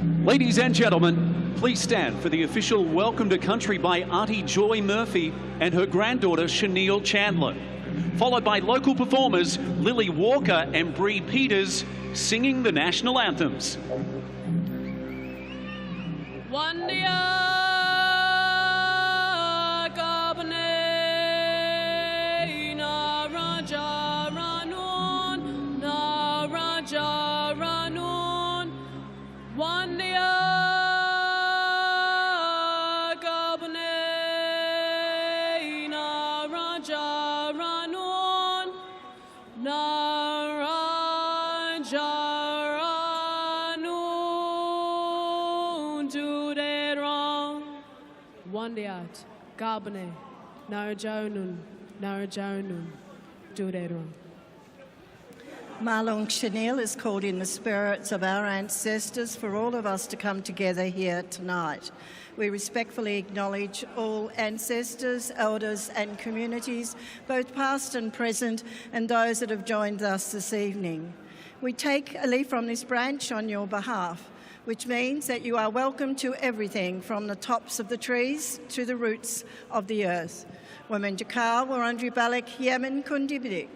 Ladies and gentlemen, please stand for the official Welcome to Country by Auntie Joy Murphy and her granddaughter Shaniel Chandler, followed by local performers Lily Walker and Bree Peters singing the national anthems. Wandiat, Garbane, Narajonun, Duderun. Malung Chanel is called in the spirits of our ancestors for all of us to come together here tonight. We respectfully acknowledge all ancestors, elders and communities, both past and present, and those that have joined us this evening. We take a leaf from this branch on your behalf, which means that you are welcome to everything from the tops of the trees to the roots of the earth. Women Jakar, Wurundjeri Balak, Yemen, Kundibidik.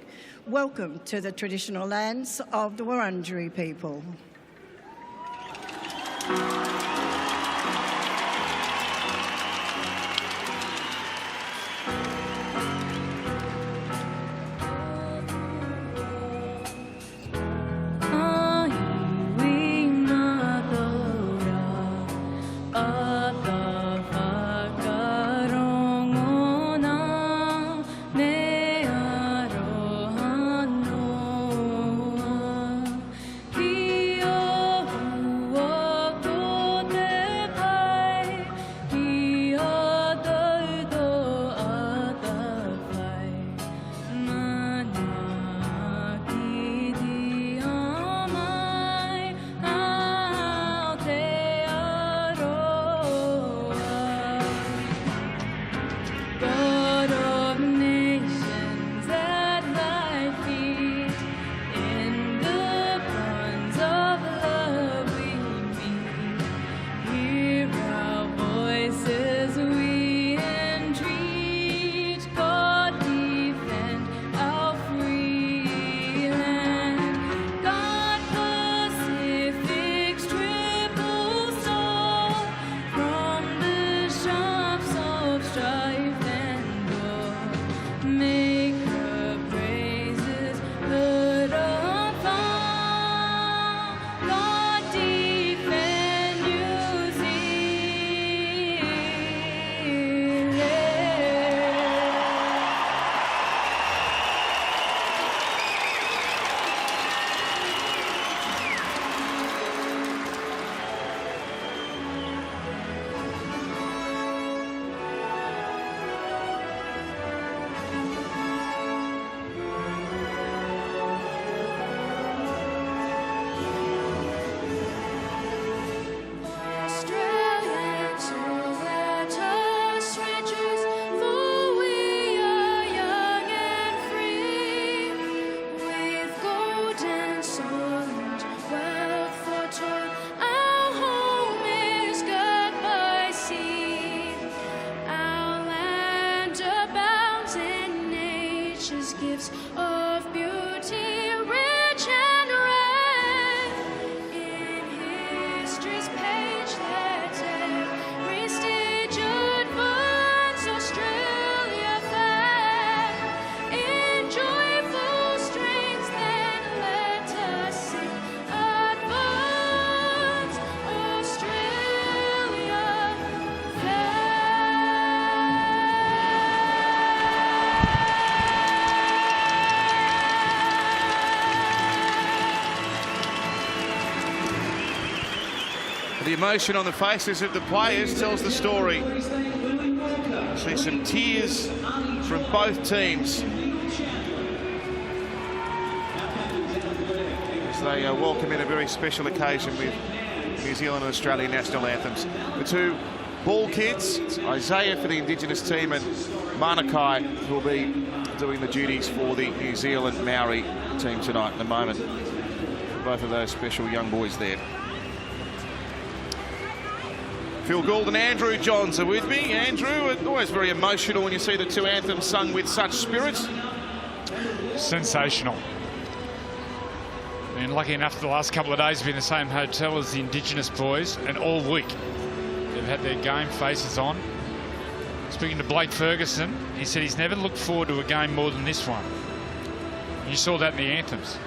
Welcome to the traditional lands of the Wurundjeri people. The emotion on the faces of the players tells the story. See some tears from both teams as they welcome in a very special occasion with New Zealand and Australian national anthems. The two ball kids, it's Isaiah for the Indigenous team and Manakai, who will be doing the duties for the New Zealand Māori team tonight in a moment. Both of those special young boys there. Phil Gould and Andrew Johns are with me. Andrew, always very emotional when you see the two anthems sung with such spirit. Sensational. And lucky enough, the last couple of days have been in the same hotel as the Indigenous boys, and all week they've had their game faces on. Speaking to Blake Ferguson, he said he's never looked forward to a game more than this one. You saw that in the anthems.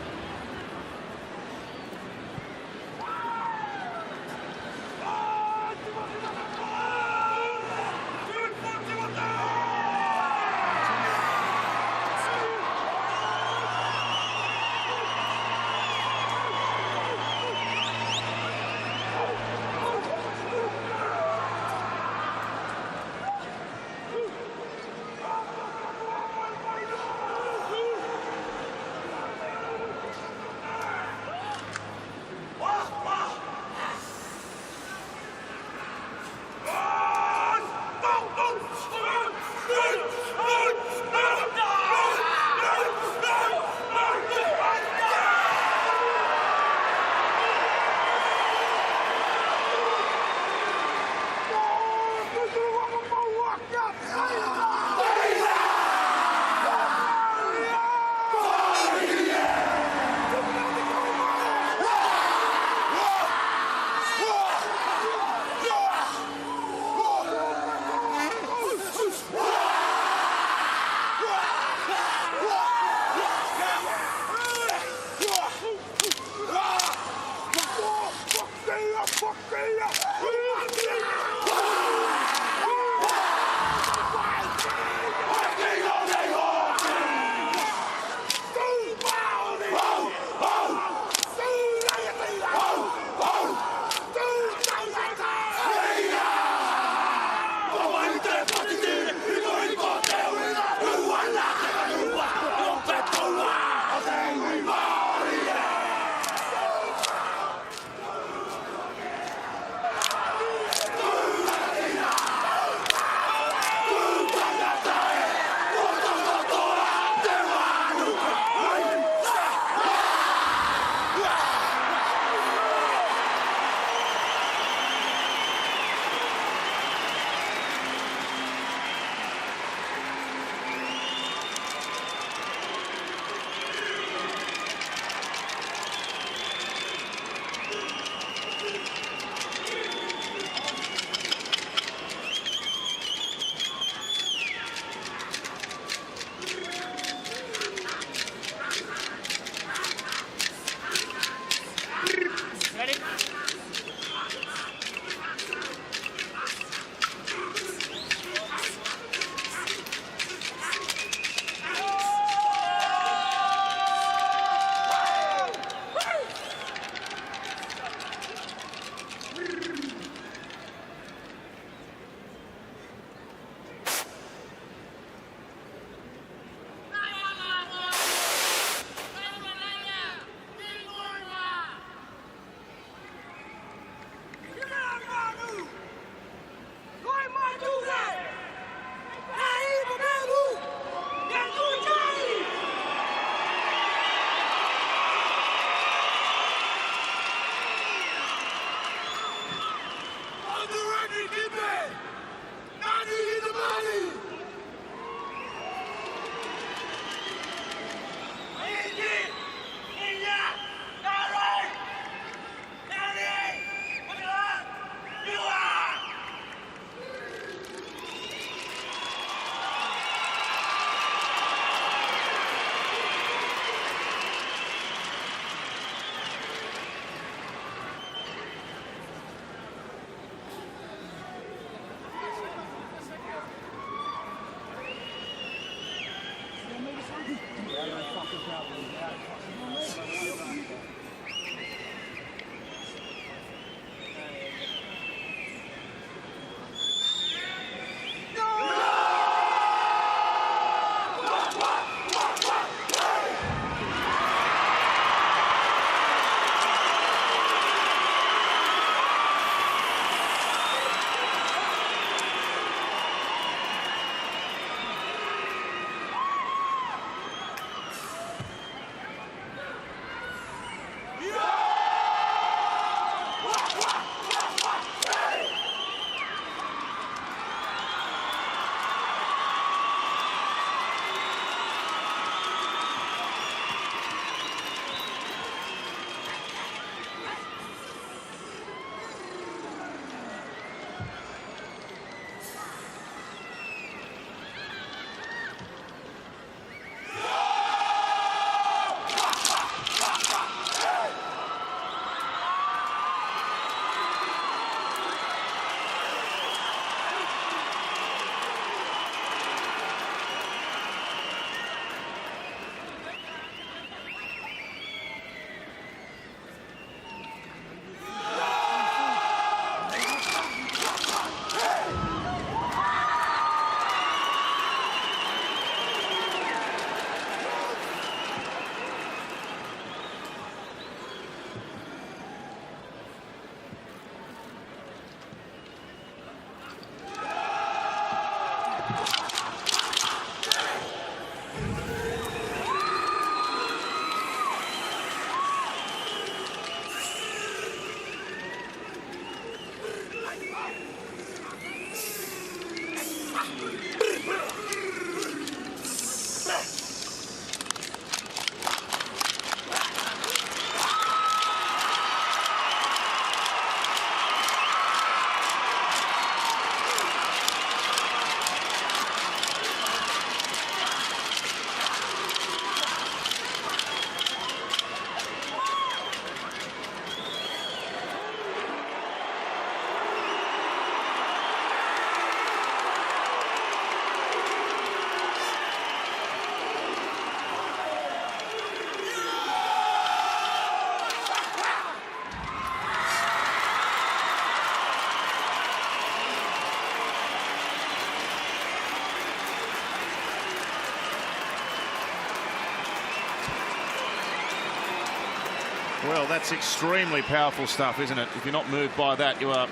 Well, that's extremely powerful stuff, isn't it? If you're not moved by that, you are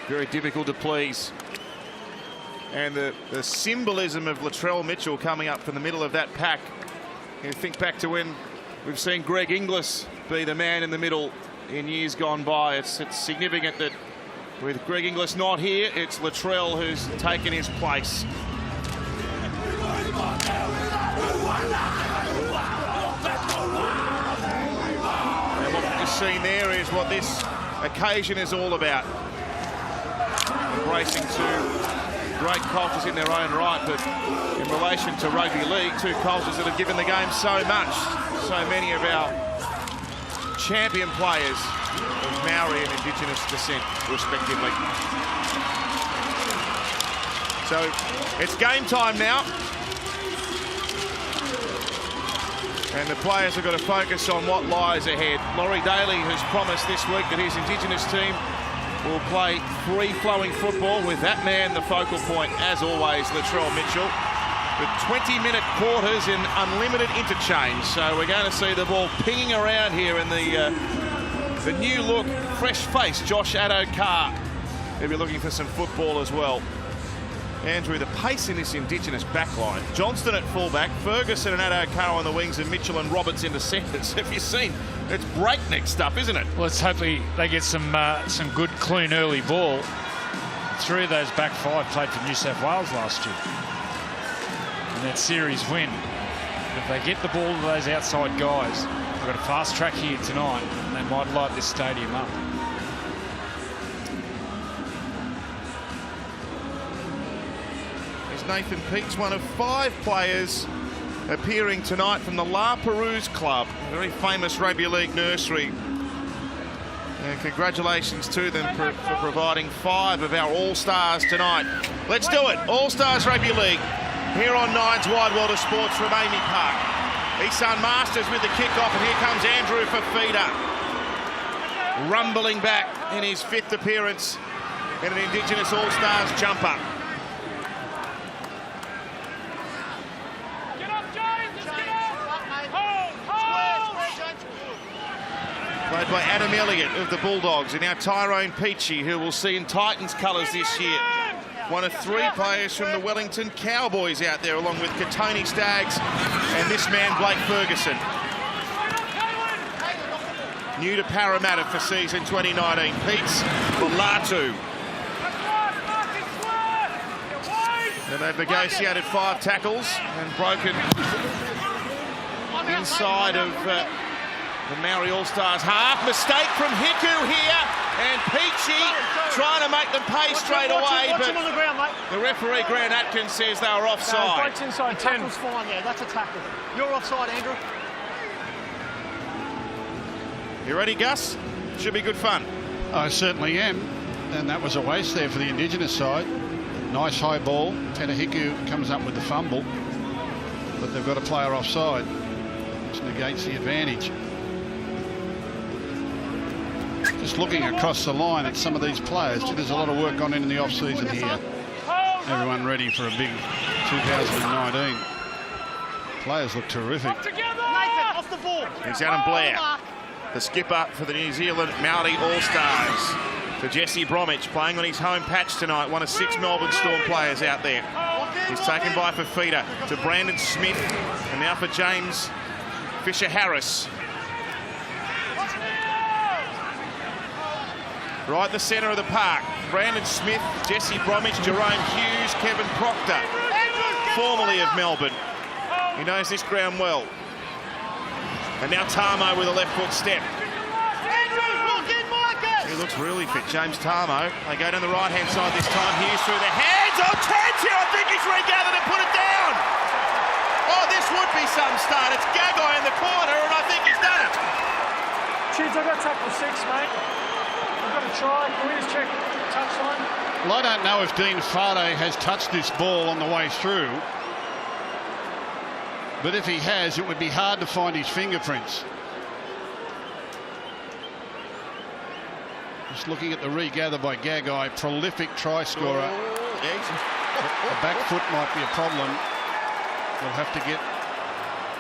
very difficult to please. And the symbolism of Latrell Mitchell coming up from the middle of that pack. You think back to when we've seen Greg Inglis be the man in the middle in years gone by. It's significant that with Greg Inglis not here, it's Latrell who's taken his place. And what we've just seen there is what this occasion is all about. Embracing two great cultures in their own right, but in relation to rugby league, two cultures that have given the game so much. So many of our champion players of Māori and Indigenous descent, respectively. So it's game time now. And the players have got to focus on what lies ahead. Laurie Daly has promised this week that his Indigenous team will play free-flowing football with that man the focal point, as always, Latrell Mitchell, with 20-minute quarters in unlimited interchange. So we're going to see the ball pinging around here in the new look, fresh face, Josh Addo-Carr. He'll be looking for some football as well. Andrew, the pace in this Indigenous backline. Johnston at fullback, Ferguson and Addo-Carr on the wings, and Mitchell and Roberts in the centres. Have you seen? It's breakneck stuff, isn't it? Well, let's hopefully they get some good, clean early ball. 3 of those back 5 played for New South Wales last year. And that series win. If they get the ball to those outside guys, they've got a fast track here tonight, and they might light this stadium up. Nathan Peake's one of 5 players appearing tonight from the La Perouse Club, a very famous rugby league nursery. And congratulations to them for providing 5 of our All-Stars tonight. Let's do it. All-Stars Rugby League here on Nine's Wide World of Sports from Amy Park. Isan Masters with the kick-off, and here comes Andrew Fafita, rumbling back in his 5th appearance in an Indigenous All-Stars jumper. Played by Adam Elliott of the Bulldogs, and now Tyrone Peachy, who we'll see in Titans colours this year. One of 3 players from the Wellington Cowboys out there, along with Katoni Staggs and this man, Blake Ferguson. New to Parramatta for season 2019, Pete's Latu. And they've negotiated 5 tackles and broken inside of the Māori All-Stars half. Mistake from Hiku here, and Peachy trying to make them pay straight away, but on the ground, mate. The referee, Grant Atkins, says they were offside. Breaks inside, tackle's fine, yeah, that's a tackle. You're offside, Andrew. You ready, Gus? Should be good fun. I certainly am, and that was a waste there for the Indigenous side. Nice high ball. Teta Hiku comes up with the fumble, but they've got a player offside, which negates the advantage. Just looking across the line at some of these players, there's a lot of work gone in the off-season here. Everyone ready for a big 2019. Players look terrific. Nathan, off the ball. Here's Adam Blair, the skipper for the New Zealand Māori All-Stars. For Jesse Bromwich, playing on his home patch tonight, one of 6 Melbourne Storm players out there. He's taken by Fafita to Brandon Smith, and now for James Fisher-Harris. Right in the centre of the park, Brandon Smith, Jesse Bromwich, Jerome Hughes, Kevin Proctor, formerly of Melbourne. He knows this ground well. And now Tamo with a left foot step. He looks really fit, James Tamo. They go down the right-hand side this time. Hughes through the hands. Oh, chance here. I think he's regathered and put it down. Oh, this would be some start. It's Gagai in the corner, and I think he's done it. Chids, I got tackle 6, mate. I've got to try. Can we just check touchline? Well, I don't know if Dean Fade has touched this ball on the way through, but if he has, it would be hard to find his fingerprints. Just looking at the regather by Gagai, prolific try scorer. The back foot might be a problem. We'll have to get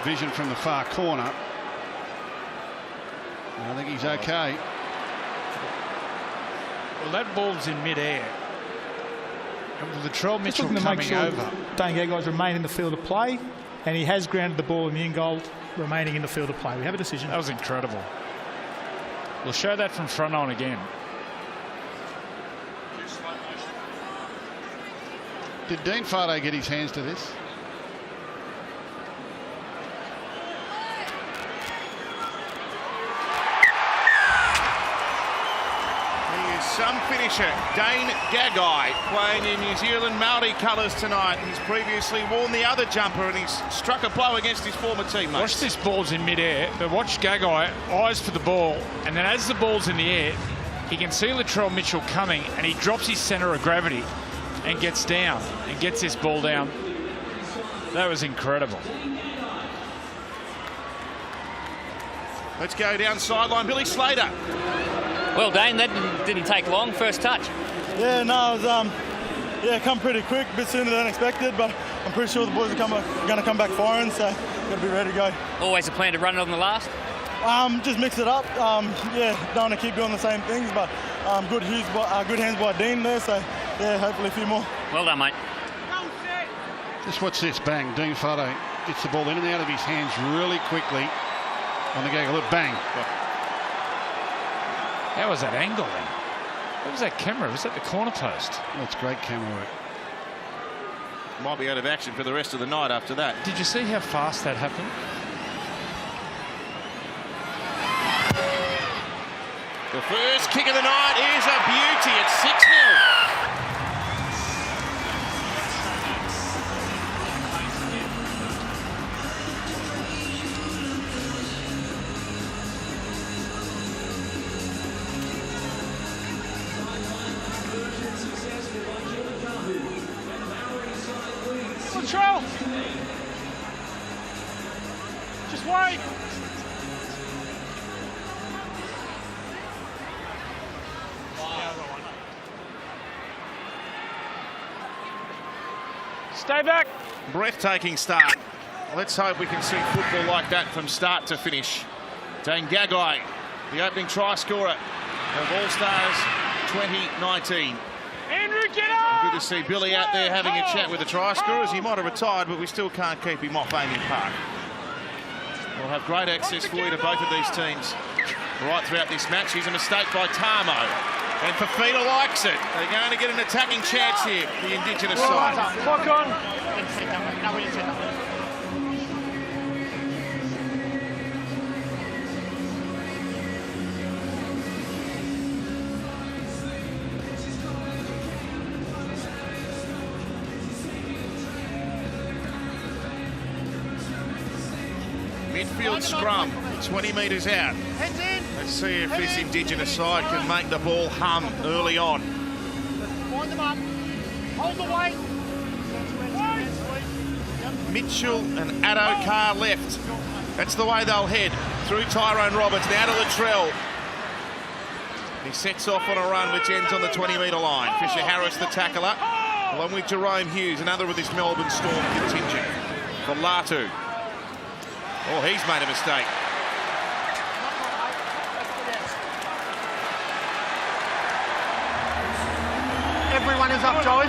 vision from the far corner. I think he's okay. Well, that ball's in mid-air. And with Latrell Mitchell Looking to coming make sure over. Dane Gagai's remain in the field of play, and he has grounded the ball in the in goal, remaining in the field of play. We have a decision. That was incredible. We'll show that from front on again. Did Dean Farday get his hands to this? Some finisher, Dane Gagai, playing in New Zealand Māori colours tonight. He's previously worn the other jumper and he's struck a blow against his former teammates. Watch this, ball's in mid-air, but watch Gagai, eyes for the ball, and then as the ball's in the air, he can see Latrell Mitchell coming and he drops his centre of gravity and gets down and gets this ball down. That was incredible. Let's go down sideline, Billy Slater. Well, Dane, that didn't take long. First touch. Yeah, no, it was, come pretty quick, a bit sooner than expected, but I'm pretty sure the boys are going to come back firing, so got to be ready to go. Always a plan to run it on the last? Just mix it up. Don't want to keep doing the same things, but good hands by Dean there, so yeah, hopefully a few more. Well done, mate. Just watch this, bang. Dean Farday gets the ball in and out of his hands really quickly on the Gagai. Look, bang. How was that angle then? What was that camera? Was that the corner post? That's great camera work. Might be out of action for the rest of the night after that. Did you see how fast that happened? The first kick of the night is a beauty. It's 6-0. Latrell! Just wait! Stay back! Breathtaking start. Let's hope we can see football like that from start to finish. Dane Gagai, the opening try scorer of All-Stars 2019. Andrew, get up! Good to see Billy out there having a chat with the try scorers. He might have retired, but we still can't keep him off Amy Park. We'll have great access for you to both of these teams right throughout this match. Here's a mistake by Tamo. And Fafita likes it. They're going to get an attacking chance here, the Indigenous side. Lock on! Midfield scrum, 20 metres out. Let's see if this Indigenous side can make the ball hum early on. Wind them up. Hold the weight. Mitchell and Addo-Carr left. That's the way they'll head. Through Tyrone Roberts, now to Latrell. He sets off on a run which ends on the 20-metre line. Fisher Harris, the tackler, along with Jerome Hughes, another of this Melbourne Storm contingent. For Latu. Oh, he's made a mistake. Everyone is up, Joey.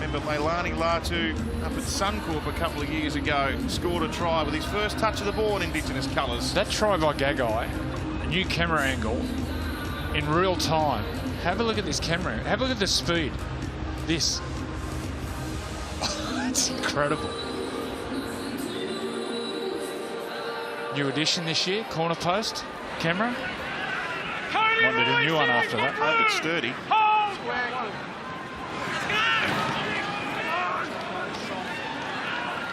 Remember Leilani Latu up at Suncorp a couple of years ago, scored a try with his first touch of the ball in Indigenous colours. That try by Gagai, a new camera angle in real time. Have a look at this camera. Have a look at the speed. This. It's incredible. New addition this year, corner post camera. Might need a new one after that. Hope it's sturdy.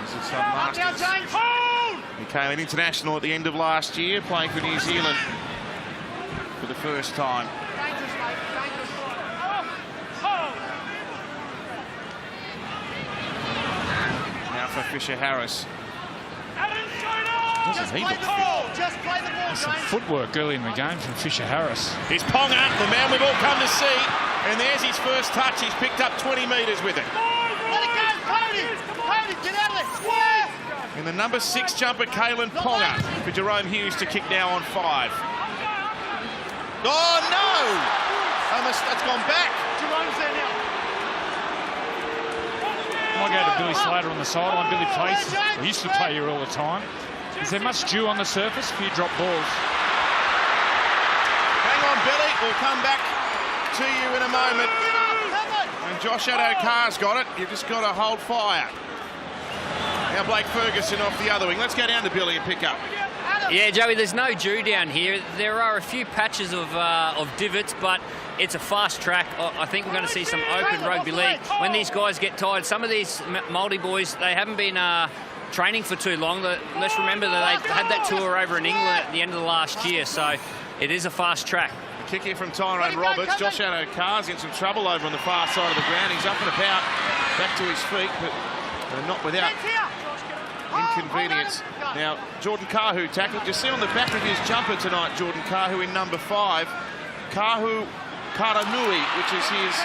This is some Masters. He became an international at the end of last year, playing for New Zealand for the first time. Now for Fisher Harris. Doesn't he look fit? Some footwork early in the game from Fisher Harris. Here's Ponga, the man we've all come to see. And there's his first touch. He's picked up 20 metres with it. Let it go, Cody! Cody, get out of it! Yeah. And the number 6 jumper, Kalen Ponga, for Jerome Hughes to kick now on 5. Oh, no! That's gone back. Jerome's there now. Might go to Billy Slater on the sideline. Billy plays. He used to play here all the time. Is there much dew on the surface? A few drop balls. Hang on, Billy. We'll come back to you in a moment. And Josh Addo-Carr's got it. You've just got to hold fire. Now Blake Ferguson off the other wing. Let's go down to Billy and pick up. Yeah, Joey, there's no dew down here. There are a few patches of divots, but it's a fast track. I think we're going to see some open rugby league. When these guys get tired, some of these Māori boys, they haven't been training for too long. Let's remember that they had that tour over in England at the end of the last year, so it is a fast track. Kick here from Tyrone Roberts. Josh Addo-Carr's in some trouble over on the far side of the ground. He's up and about, back to his feet, but not without inconvenience. Now, Jordan Kahu tackled. You see on the back of his jumper tonight, Jordan Kahu in number 5. Kahu Karanui, which is his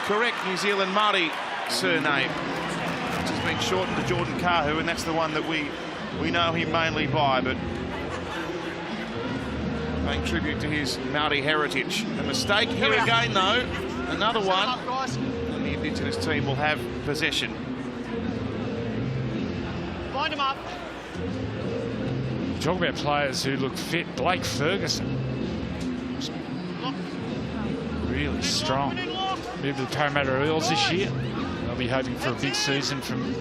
correct New Zealand Māori surname, which has been shortened to Jordan Kahu, and that's the one that we know him mainly by, but paying tribute to his Māori heritage. A mistake here again, though. Another one, and the Indigenous team will have possession. Wind him up. Talk about players who look fit. Blake Ferguson. Really strong. Moved to the Parramatta Eels this year. They'll be hoping for a big season from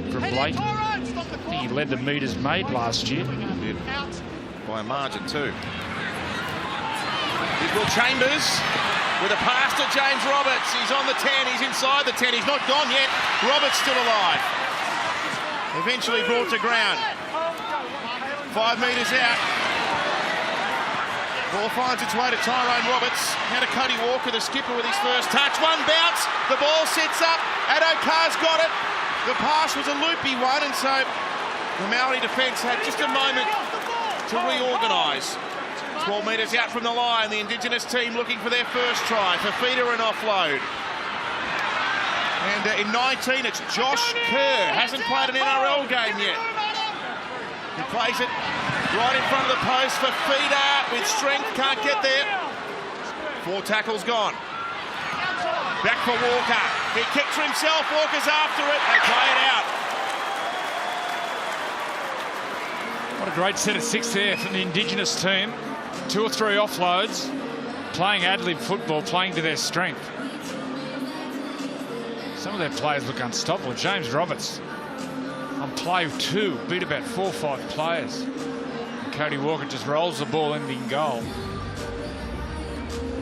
Blake. I think he led the metres made last year. Did. By a margin too. Here's Will Chambers with a pass to James Roberts. He's on the 10, he's inside the 10, he's not gone yet. Roberts still alive. Eventually brought to ground. 5 metres out. Ball finds its way to Tyrone Roberts. Now to Cody Walker, the skipper, with his first touch. One bounce, the ball sits up. Addo-Carr's got it. The pass was a loopy one, and so the Māori defence had just a moment to reorganise. 12 metres out from the line, the Indigenous team looking for their first try. Fafita and offload. And in 19, it's Josh Kerr. Hasn't played an NRL game yet. He plays it right in front of the post. Fafita with strength, can't get there. 4 tackles gone. Back for Walker. He kicks for himself. Walker's after it. They play it out. What a great set of 6 there from the Indigenous team. 2 or 3 offloads, playing ad-lib football, playing to their strength. Some of their players look unstoppable. James Roberts on play 2 beat about 4 or 5 players. And Cody Walker just rolls the ball in goal.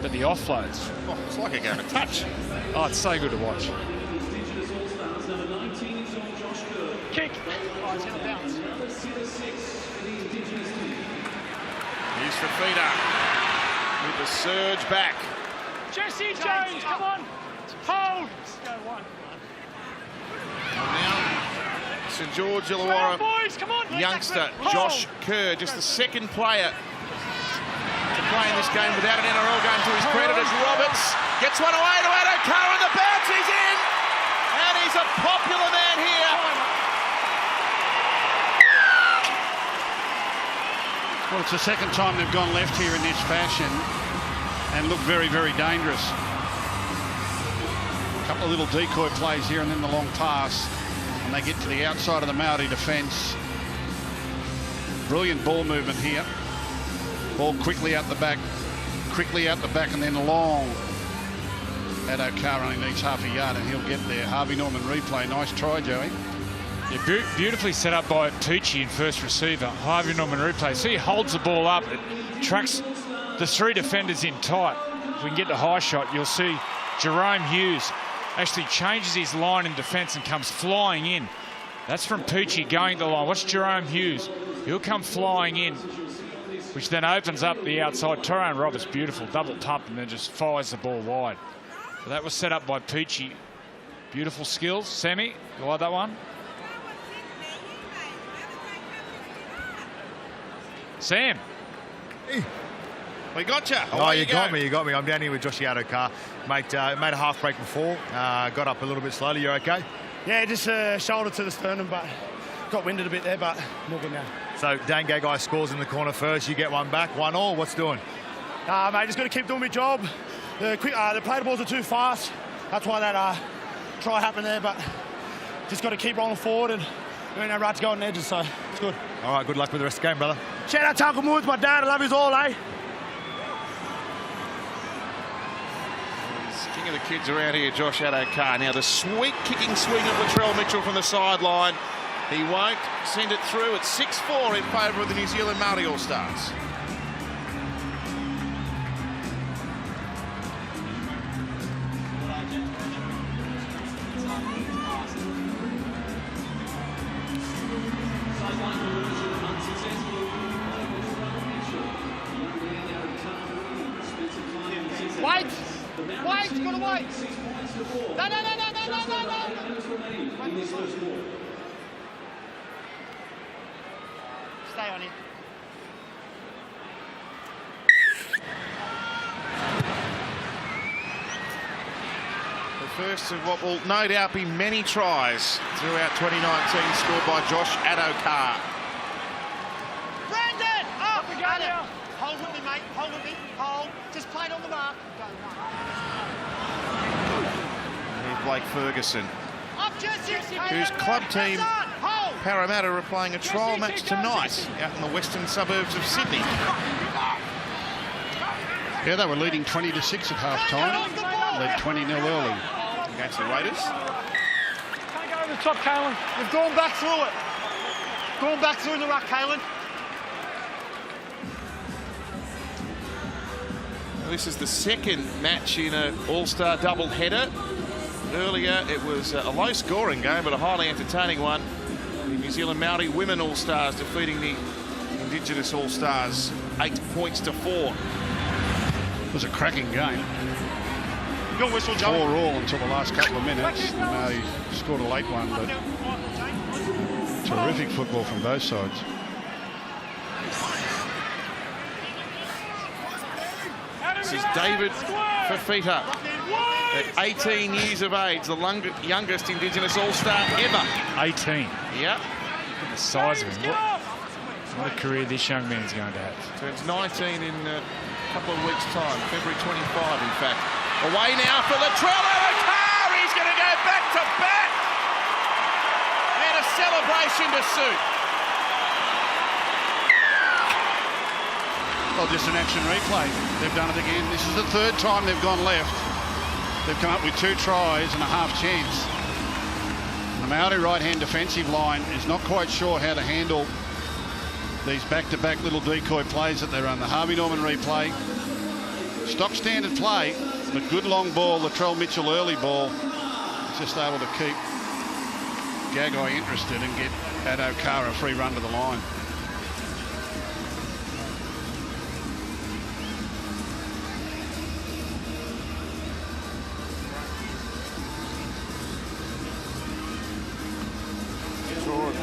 But the offloads. Oh, it's like a game of touch. Oh, it's so good to watch. Kick. Oh, it's going to bounce. Here's Fafita with the surge back. Jesse Jones, come on. Hold. Go one. And now, St George Illawarra youngster Josh Kerr, just the second player to play in this game without an NRL game to his credit, as Roberts gets one away to Addo-Carr, and the bounce is in, and he's a popular man here. Well, it's the second time they've gone left here in this fashion and look very, very dangerous. A couple of little decoy plays here and then the long pass, and they get to the outside of the Māori defence. Brilliant ball movement here. Ball quickly out the back, and then long. Addo-Carr only needs half a yard and he'll get there. Harvey Norman replay. Nice try, Joey. Yeah, beautifully set up by Tucci in first receiver. Harvey Norman replay. See, he holds the ball up. It tracks the 3 defenders in tight. If we can get the high shot, you'll see Jerome Hughes actually changes his line in defence and comes flying in. That's from Pucci going to the line. Watch Jerome Hughes. He'll come flying in, which then opens up the outside. Tyrone Roberts, beautiful double pump, and then just fires the ball wide. So that was set up by Pucci. Beautiful skills. Sammy, you like that one? Sam. Hey. We got you. Oh, you got me. I'm down here with Josh Addo-Carr. Mate, made a half break before. Got up a little bit slowly. You okay? Yeah, just shoulder to the sternum, but got winded a bit there, but more good now. So Dan Gagai scores in the corner first. You get one back, 1-1. What's doing? Mate, just got to keep doing my job. The play balls are too fast. That's why that try happened there, but just got to keep rolling forward and doing that right to go on the edges, so it's good. All right, good luck with the rest of the game, brother. Shout out to Uncle Moods, my dad. I love yous all, eh? King of the kids around here, Josh Addo-Carr. Now the sweet kicking swing of Latrell Mitchell from the sideline. He won't send it through. It's 6-4 in favour of the New Zealand Māori All-Stars. Wait, gotta wait. No. Stay on it. The first of what will no doubt be many tries throughout 2019 scored by Josh Addo-Carr. Brandon! Up! Brandon! Hold with me, mate. Hold with me. Hold. Just play it on the mark. Here's Blake Ferguson, whose club team Parramatta are playing a trial match tonight out in the western suburbs of Sydney. Yeah, they were leading 20-6 at half-time. Led 20-0 early. Against the Raiders. Can't go over the top, Kalen. We've gone back through it. Going back through the ruck, Kalen. This is the second match in an All-Star double-header. Earlier, it was a low-scoring game, but a highly entertaining one. The New Zealand Māori Women All-Stars defeating the Indigenous All-Stars 8-4. It was a cracking game. Your whistle, Joe. 4-4 until the last couple of minutes. The Māori scored a late one, but terrific football from both sides. This is David Fafita, at 18 years of age, the youngest Indigenous All-Star ever. 18. Yep. The size of him. What a career this young man's going to have. Turns 19 in a couple of weeks' time, February 25, in fact. Away now for Latrell Addo-Carr. He's going to go back to back. And a celebration to suit. Well, just an action replay. They've done it again. This is the third time they've gone left. They've come up with 2 tries and a half chance. The Māori right-hand defensive line is not quite sure how to handle these back-to-back little decoy plays that they run. The Harvey Norman replay. Stock standard play, but good long ball. Latrell Mitchell early ball. Just able to keep Gagai interested and get Addo-Carr a free run to the line.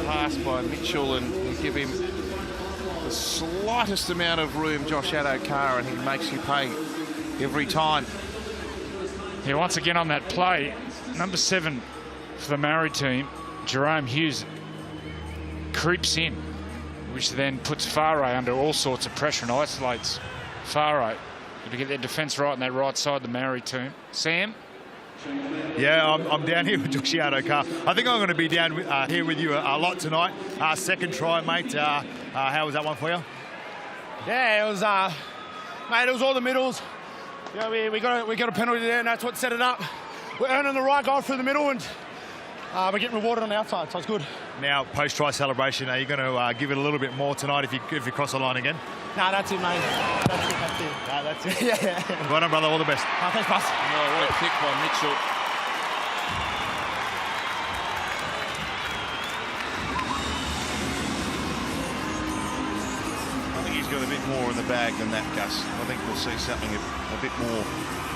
Pass by Mitchell and give him the slightest amount of room, Josh Addo-Carr, and he makes you pay every time. Yeah, once again on that play, number 7 for the Māori team, Jerome Hughes, creeps in, which then puts Whare under all sorts of pressure and isolates Whare to get their defence right on that right side of the Māori team. Sam? Yeah, I'm down here with Josh Addo-Carr. I think I'm going to be down here with you a lot tonight. Second try, mate. How was that one for you? Yeah, it was, mate, it was all the middles. Yeah, we got a penalty there, and that's what set it up. We're earning the right guy through the middle, and we're getting rewarded on the outside, so it's good. Now, post-try celebration, are you going to give it a little bit more tonight if you cross the line again? Nah, that's it, mate. That's it. Nah, that's it. Yeah. Well done, brother. All the best. Thanks, boss. Oh, what a kick by Mitchell. I think he's got a bit more in the bag than that, Gus. I think we'll see something a bit more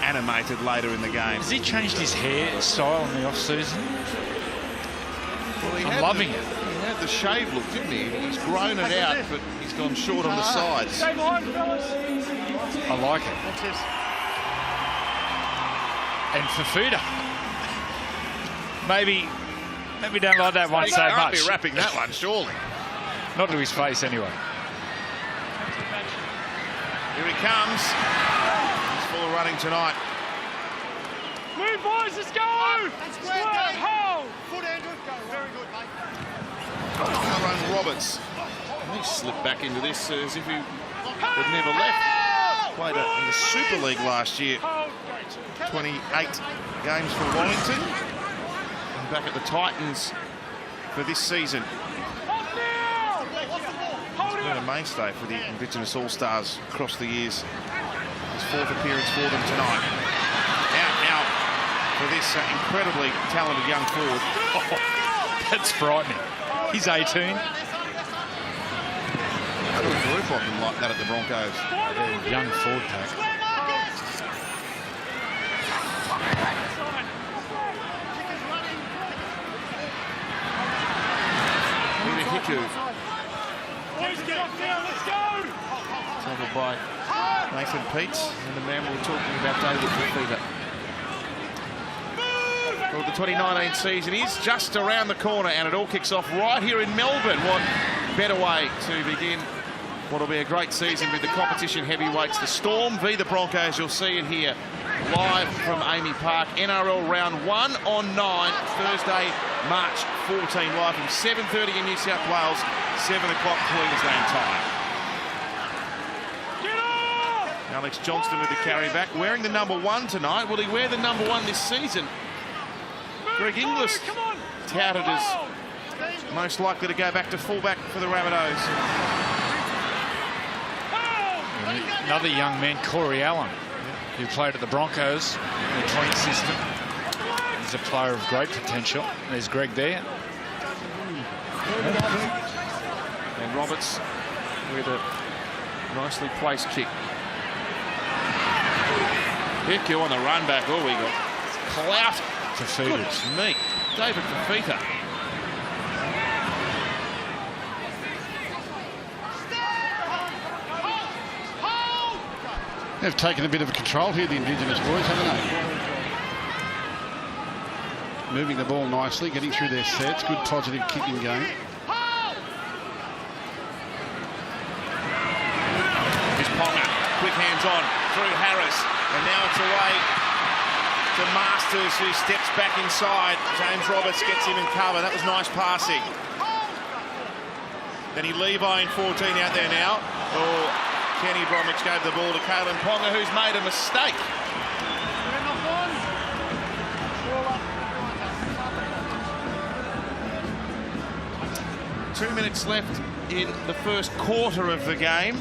animated later in the game. Has he changed his hairstyle in the off-season? Well, I'm loving it. He had the shave look, didn't he? He's grown it out, but he's gone short on the sides. Stay behind, fellas. I like it. That's it. And Fafita. Maybe don't like that one so Can't much. be wrapping that one, surely. Not to his face, anyway. Here he comes. He's full of running tonight. Move, boys, let's go! Square, hold! Foot, Andrew. Go, very good, mate. Tyrone Roberts. He slipped back into this as if he had never left. Played in the Super League last year. 28 games for Wellington. And back at the Titans for this season. He's been a mainstay for the Indigenous All-Stars across the years. His 4th appearance for them tonight. Out for this incredibly talented young forward. That's frightening. He's 18. A group of them like that at the Broncos. Yeah, young forward pack. Hiku. Tackled by Nathan Peets, and the man we were talking about, David Fafita. Well, the 2019 season is just around the corner, and it all kicks off right here in Melbourne. What better way to begin what will be a great season with the competition heavyweights. The Storm v the Broncos. You'll see it here live from Amy Park. NRL round 1 on 9, Thursday, March 14, live from 7:30 in New South Wales, 7 o'clock Queensland time. Alex Johnston with the carry back, wearing the number 1 tonight. Will he wear the number 1 this season? Greg Inglis touted as most likely to go back to fullback for the Rabbitohs. Another young man, Corey Allen, who played at the Broncos in the 20 system. He's a player of great potential. There's Greg there. And Roberts with a nicely placed kick. Hiku on the run back. Oh, we got clout. Fafita. Goodness me. David Fafita. They've taken a bit of control here, the Indigenous boys, haven't they? Moving the ball nicely, getting through their sets. Good positive kicking game. Here's Ponga. Quick hands on through Harris. And now it's away to Masters, who steps back inside. James Roberts gets him in cover. That was nice passing. Then Levi in 14 out there now. Oh, Kenny Bromwich gave the ball to Kalen Ponga, who's made a mistake. 2 minutes left in the first quarter of the game.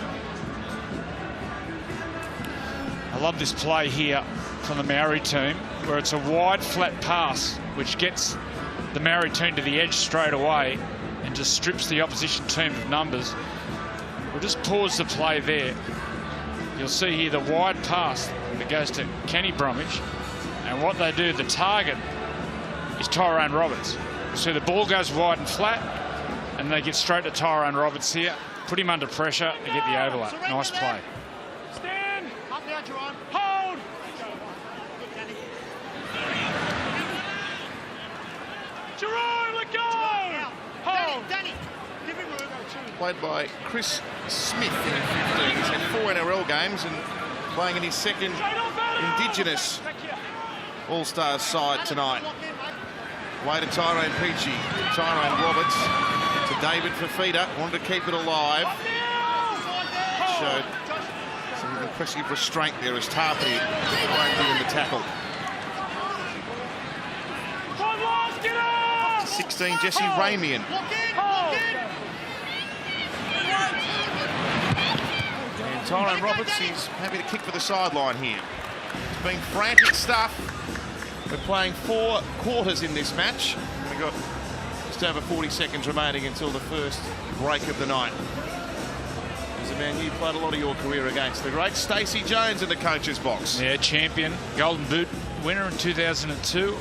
I love this play here from the Maori team, where it's a wide, flat pass, which gets the Maori team to the edge straight away and just strips the opposition team of numbers. We'll just pause the play there. You'll see here the wide pass that goes to Kenny Bromwich, and what they do, the target is Tyrone Roberts. So the ball goes wide and flat, and they get straight to Tyrone Roberts here, put him under pressure, and get the overlap. Nice play. Stand. Up now, Jerome. Hold. Jerome, let go. Hold. Danny. Give him room. Played by Chris Smith in 15. He's had 4 NRL games and playing in his second Indigenous All-Stars side tonight. Way to Tyrone Peachy, Tyrone Roberts, to David Fafita. Wanted to keep it alive. Showed some impressive restraint there as Tarpany won't give him the tackle. 16, Jesse Ramian. And Tyrone Roberts, he's happy to kick for the sideline here. It's been frantic stuff. We're playing 4 quarters in this match. We've got just over 40 seconds remaining until the first break of the night. There's a man you played a lot of your career against, the great Stacey Jones in the coach's box. Yeah, champion, Golden Boot winner in 2002.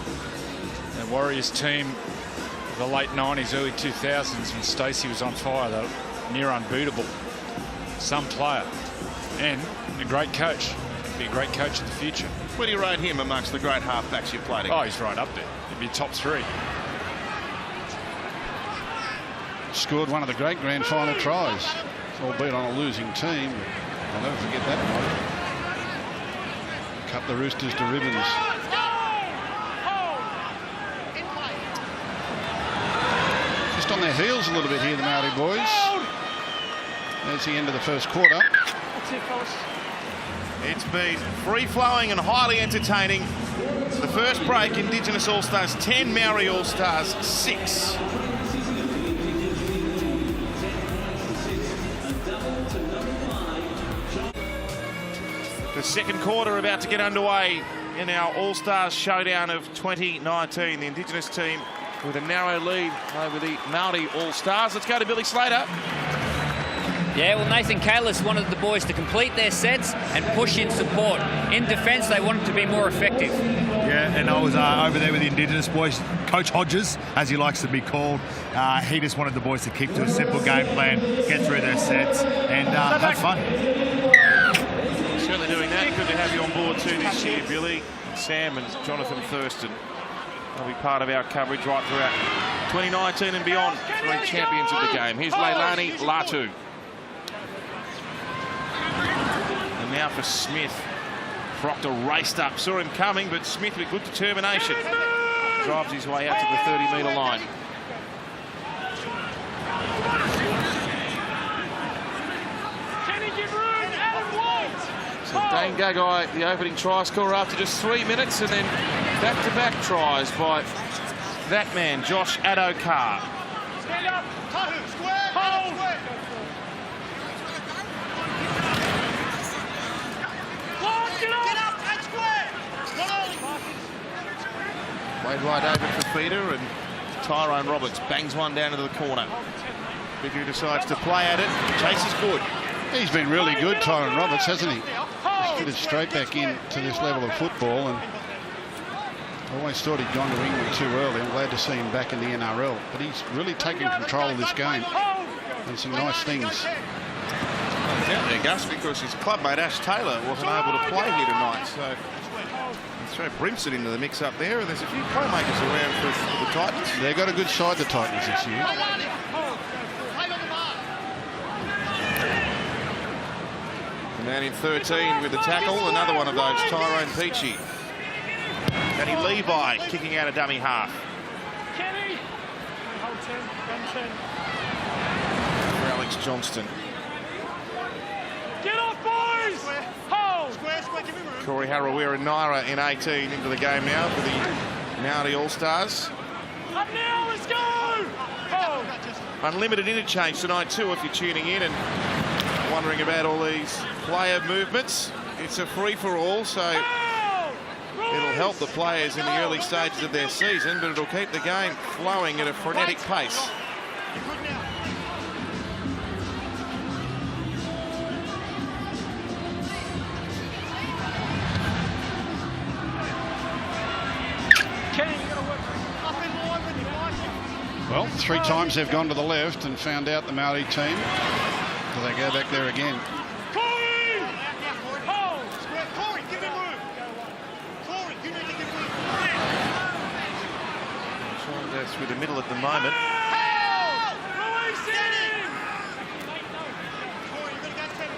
The Warriors team, the late 90s, early 2000s, when Stacey was on fire, they were near unbeatable. Some player. And a great coach. Be a great coach in the future. Where do you rate him amongst the great halfbacks you've played against? Oh, he's right up there. He'd be top 3. Scored one of the great grand final tries, albeit on a losing team. I'll never forget that one. Cut the Roosters to ribbons. Just on their heels a little bit here, the Māori boys. There's the end of the first quarter. It's been free-flowing and highly entertaining. The first break, Indigenous All-Stars 10, Māori All-Stars 6. The second quarter about to get underway in our All-Stars showdown of 2019. The Indigenous team with a narrow lead over the Māori All-Stars. Let's go to Billy Slater. Yeah, well, Nathan Kalis wanted the boys to complete their sets and push in support. In defence, they wanted to be more effective. Yeah, and I was over there with the Indigenous boys. Coach Hodges, as he likes to be called, he just wanted the boys to keep to a simple game plan, get through their sets, and have fun. Certainly doing that. Good to have you on board too this year, Billy. Sam and Jonathan Thurston will be part of our coverage right throughout 2019 and beyond. 3 champions of the game. Here's Leilani Latu. And now for Smith. Proctor raced up, saw him coming, but Smith with good determination drives his way out to the 30-metre line. So Dane Gagai, the opening try scorer after just 3 minutes, and then back-to-back tries by that man, Josh Addo-Carr. Stand up, square, hold. Get up, and square. Played by David Fafita, and Tyrone Roberts bangs one down into the corner. Bigger decides to play at it. Chase is good. He's been really good, Tyrone Roberts, hasn't he? He's fitted straight back into this level of football, and I always thought he'd gone to England too early. I'm glad to see him back in the NRL, but he's really taken control of this game. And some nice things. He's out there, Gus, because his clubmate Ash Taylor wasn't able to play here tonight, so throw Brimson into the mix up there, and there's a few playmakers around for the Titans. They've got a good side, the Titans, this year. The man in 13 with the tackle, another one of those, Tyrone Peachy. Danny Levi kicking out a dummy half. Kenny. Hold 10, For Alex Johnston. Get off, boys! Hold! Square, give me room. Corey Harawira Naira in 18 into the game now for the Māori All-Stars. Up now, let's go! Hold! Unlimited interchange tonight too if you're tuning in and wondering about all these player movements. It's a free-for-all, so it'll help the players in the early stages of their season, but it'll keep the game flowing at a frenetic pace. Well, 3 times they've gone to the left and found out the Māori team. So they go back there again. Corey! Hold! Square, Corey, give him room. Corey, you need to give room. Trying to go through the middle at the moment.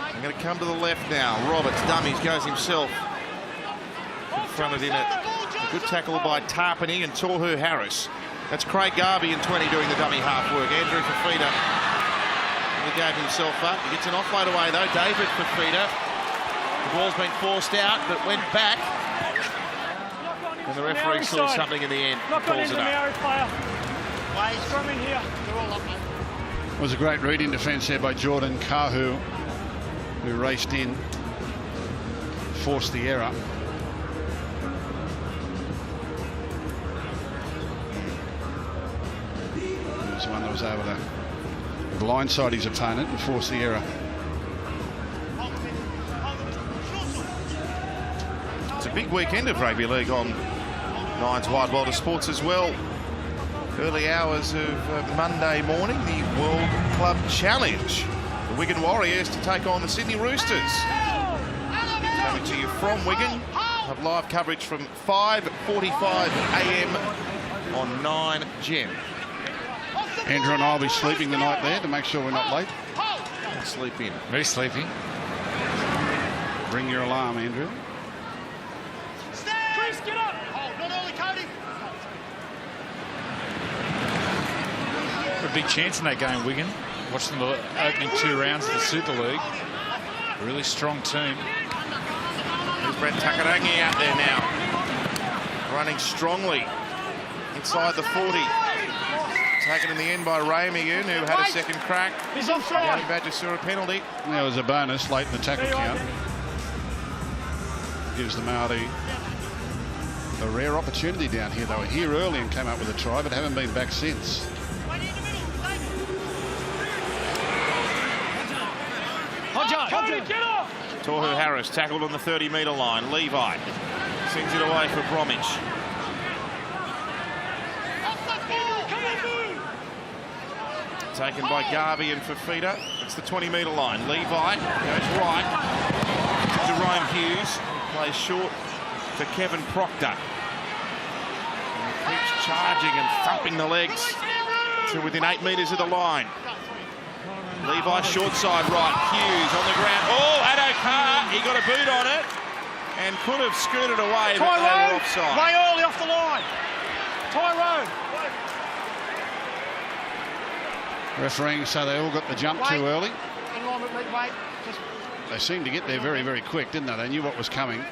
I'm going to come to the left now. Roberts dummies, goes himself. Confronted in it. A good tackle by Tarpany and Tohu Harris. That's Craig Garvey in 20 doing the dummy half work. Andrew Fafita. He gave himself up. He gets an offload away though. David Fafita. The ball's been forced out but went back. And the referee saw something in the end. Calls it up. It was a great reading defence there by Jordan Kahu, who raced in, forced the error. He was the one that was able to blindside his opponent and force the error. It's a big weekend of rugby league on Nine's Wide World of Sports as well. Early hours of Monday morning, the World Club Challenge. The Wigan Warriors to take on the Sydney Roosters. Coming to you from Wigan. Have live coverage from 5:45 a.m. on 9 Gem. Andrew and I will be sleeping the night there to make sure we're not late. Sleep in. Very sleepy. Bring your alarm, Andrew. Chris, get up! Not early, Cody. A big chance in that game, Wigan. Watching the opening 2 rounds of the Super League. A really strong team. There's Brett Takarangi out there now. Running strongly inside the 40. Taken in the end by Ramian, who had a second crack. He's offside. Badger saw a penalty. There was a bonus late in the tackle count. Gives the Māori a rare opportunity down here. They were here early and came up with a try, but haven't been back since. Tohu Harris tackled on the 30-metre line. Levi sends it away for Bromwich. Taken by Garvey and Fafita. It's the 20-metre line. Levi goes right. Jerome Hughes plays short to Kevin Proctor. And he keeps charging and thumping the legs to within 8 metres of the line. Levi short side right. Hughes on the ground. Oh, Adokar, he got a boot on it and could have scooted away, but they were offside. Way early off the line. Tyrone. Refereeing, so they all got the jump too early. Wait. They seemed to get there very, very quick, didn't they? They knew what was coming.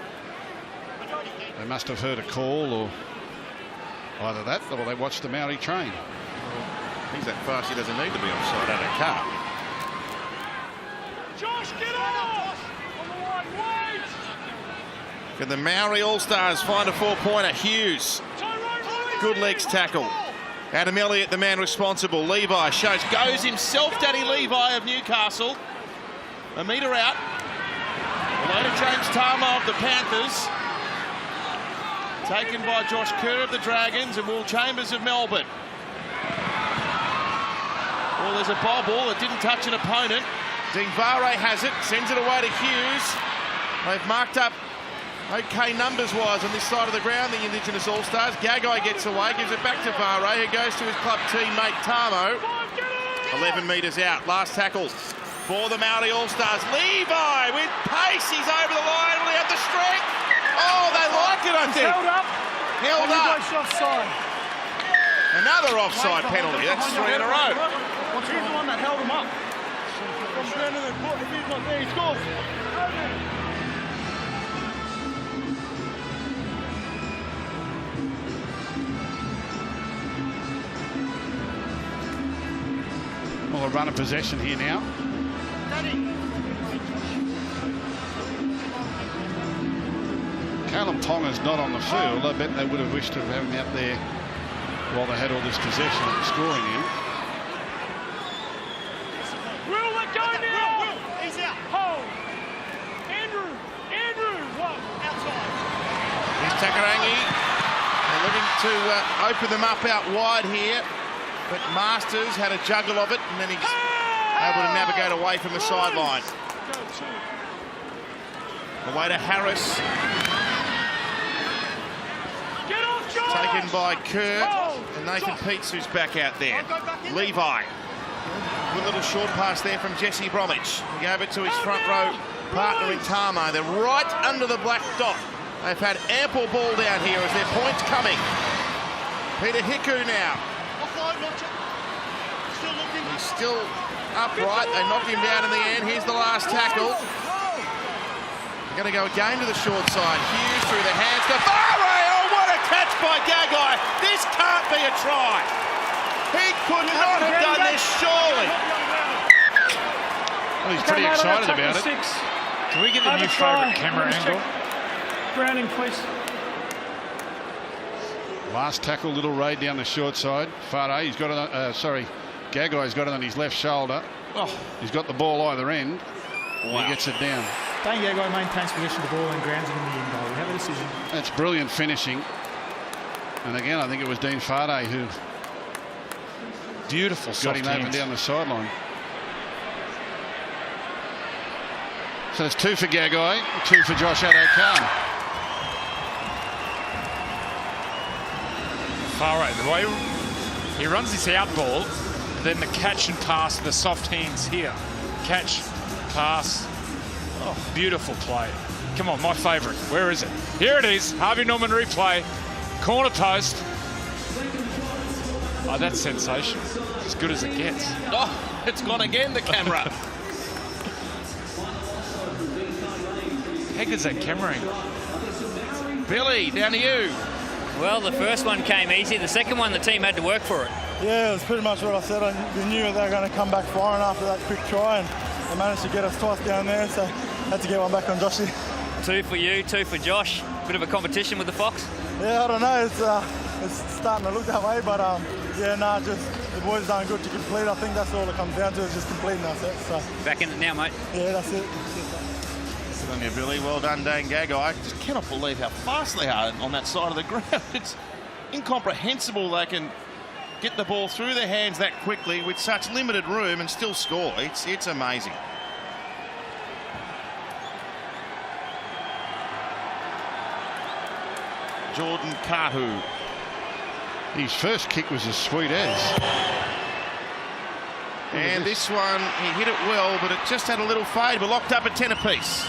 They must have heard a call, or either that, or they watched the Māori train. He's that fast, he doesn't need to be offside. Adokar. Josh, get off! On the line, wait! Can the Māori All-Stars find a 4-pointer? Hughes. Good legs tackle. Adam Elliott, the man responsible. Levi goes himself, Danny Levi of Newcastle. A metre out. Hello to James Tama of the Panthers. Taken by Josh Kerr of the Dragons and Will Chambers of Melbourne. Well, there's a bobble. It didn't touch an opponent. Dingvare has it, sends it away to Hughes. They've marked up okay numbers-wise on this side of the ground, the Indigenous All-Stars. Gagai gets away, gives it back to Vare, who goes to his club teammate Tamo. 11 metres out, last tackle for the Māori All-Stars. Levi with pace, he's over the line, will he have the strength? Oh, they like it, I think. Held up. Held up. Offside. Another offside penalty, that's 3 in a row. He's the one that held him up. From the end of the court, if he's not there, he scores. Well, a run of possession here now. Callum Ponga's not on the field. I bet they would have wished to have him out there while they had all this possession and scoring in. Will, let go now! Will, he's out. Hold. Andrew, whoa, outside. Here's Takarangi. They're looking to open them up out wide here. But Masters had a juggle of it, and then he's able to navigate away from the sideline. Away to Harris. Taken by Kerr, and Nathan Peets, who's back out there. Levi. Good little short pass there from Jesse Bromwich. He gave it to his front row partner in Tamo. They're right under the black dot. They've had ample ball down here as their points coming. Peter Hiku now. He's still upright. They knocked him down in the end. Here's the last tackle. They're going to go again to the short side. Hughes through the hands to Vare. Oh, what a catch by Gagai. This can't be a try. He could not have done this, surely. Well, he's pretty excited about it. Can we get a new favourite camera angle? Grounding, please. Last tackle, little raid down the short side. Farah, he's got it. Gagai's got it on his left shoulder. Oh. He's got the ball either end. Wow. He gets it down. Dane Gagai maintains possession of the ball and grounds it in the end goal. We have a decision. That's brilliant finishing. And again, I think it was Dean Farday who got him up and down the sideline. So it's 2 for Gagai, 2 for Josh Adokar. Far right. The way he runs this out ball, then the catch and pass, the soft hands here. Catch, pass. Oh, beautiful play. Come on, my favourite. Where is it? Here it is. Harvey Norman replay. Corner post. Oh, that's sensational. As good as it gets. Oh, it's gone again, the camera. How good's that camera? Billy, down to you. Well, the first one came easy. The second one, the team had to work for it. Yeah, it was pretty much what I said. We knew they were going to come back firing after that quick try, and they managed to get us twice down there, so had to get one back on Joshy. 2 for you, 2 for Josh. Bit of a competition with the Fox. Yeah, I don't know. It's starting to look that way, but just the boys done good to complete. I think that's all it comes down to, is just completing our sets. So. Back in it now, mate. Yeah, that's it. Good on you, Billy. Well done, Dan Gagai. I just cannot believe how fast they are on that side of the ground. It's incomprehensible they can get the ball through their hands that quickly with such limited room and still score. It's amazing. Jordan Kahu. His first kick was as sweet as. And this one, he hit it well, but it just had a little fade. We're locked up at 10 apiece.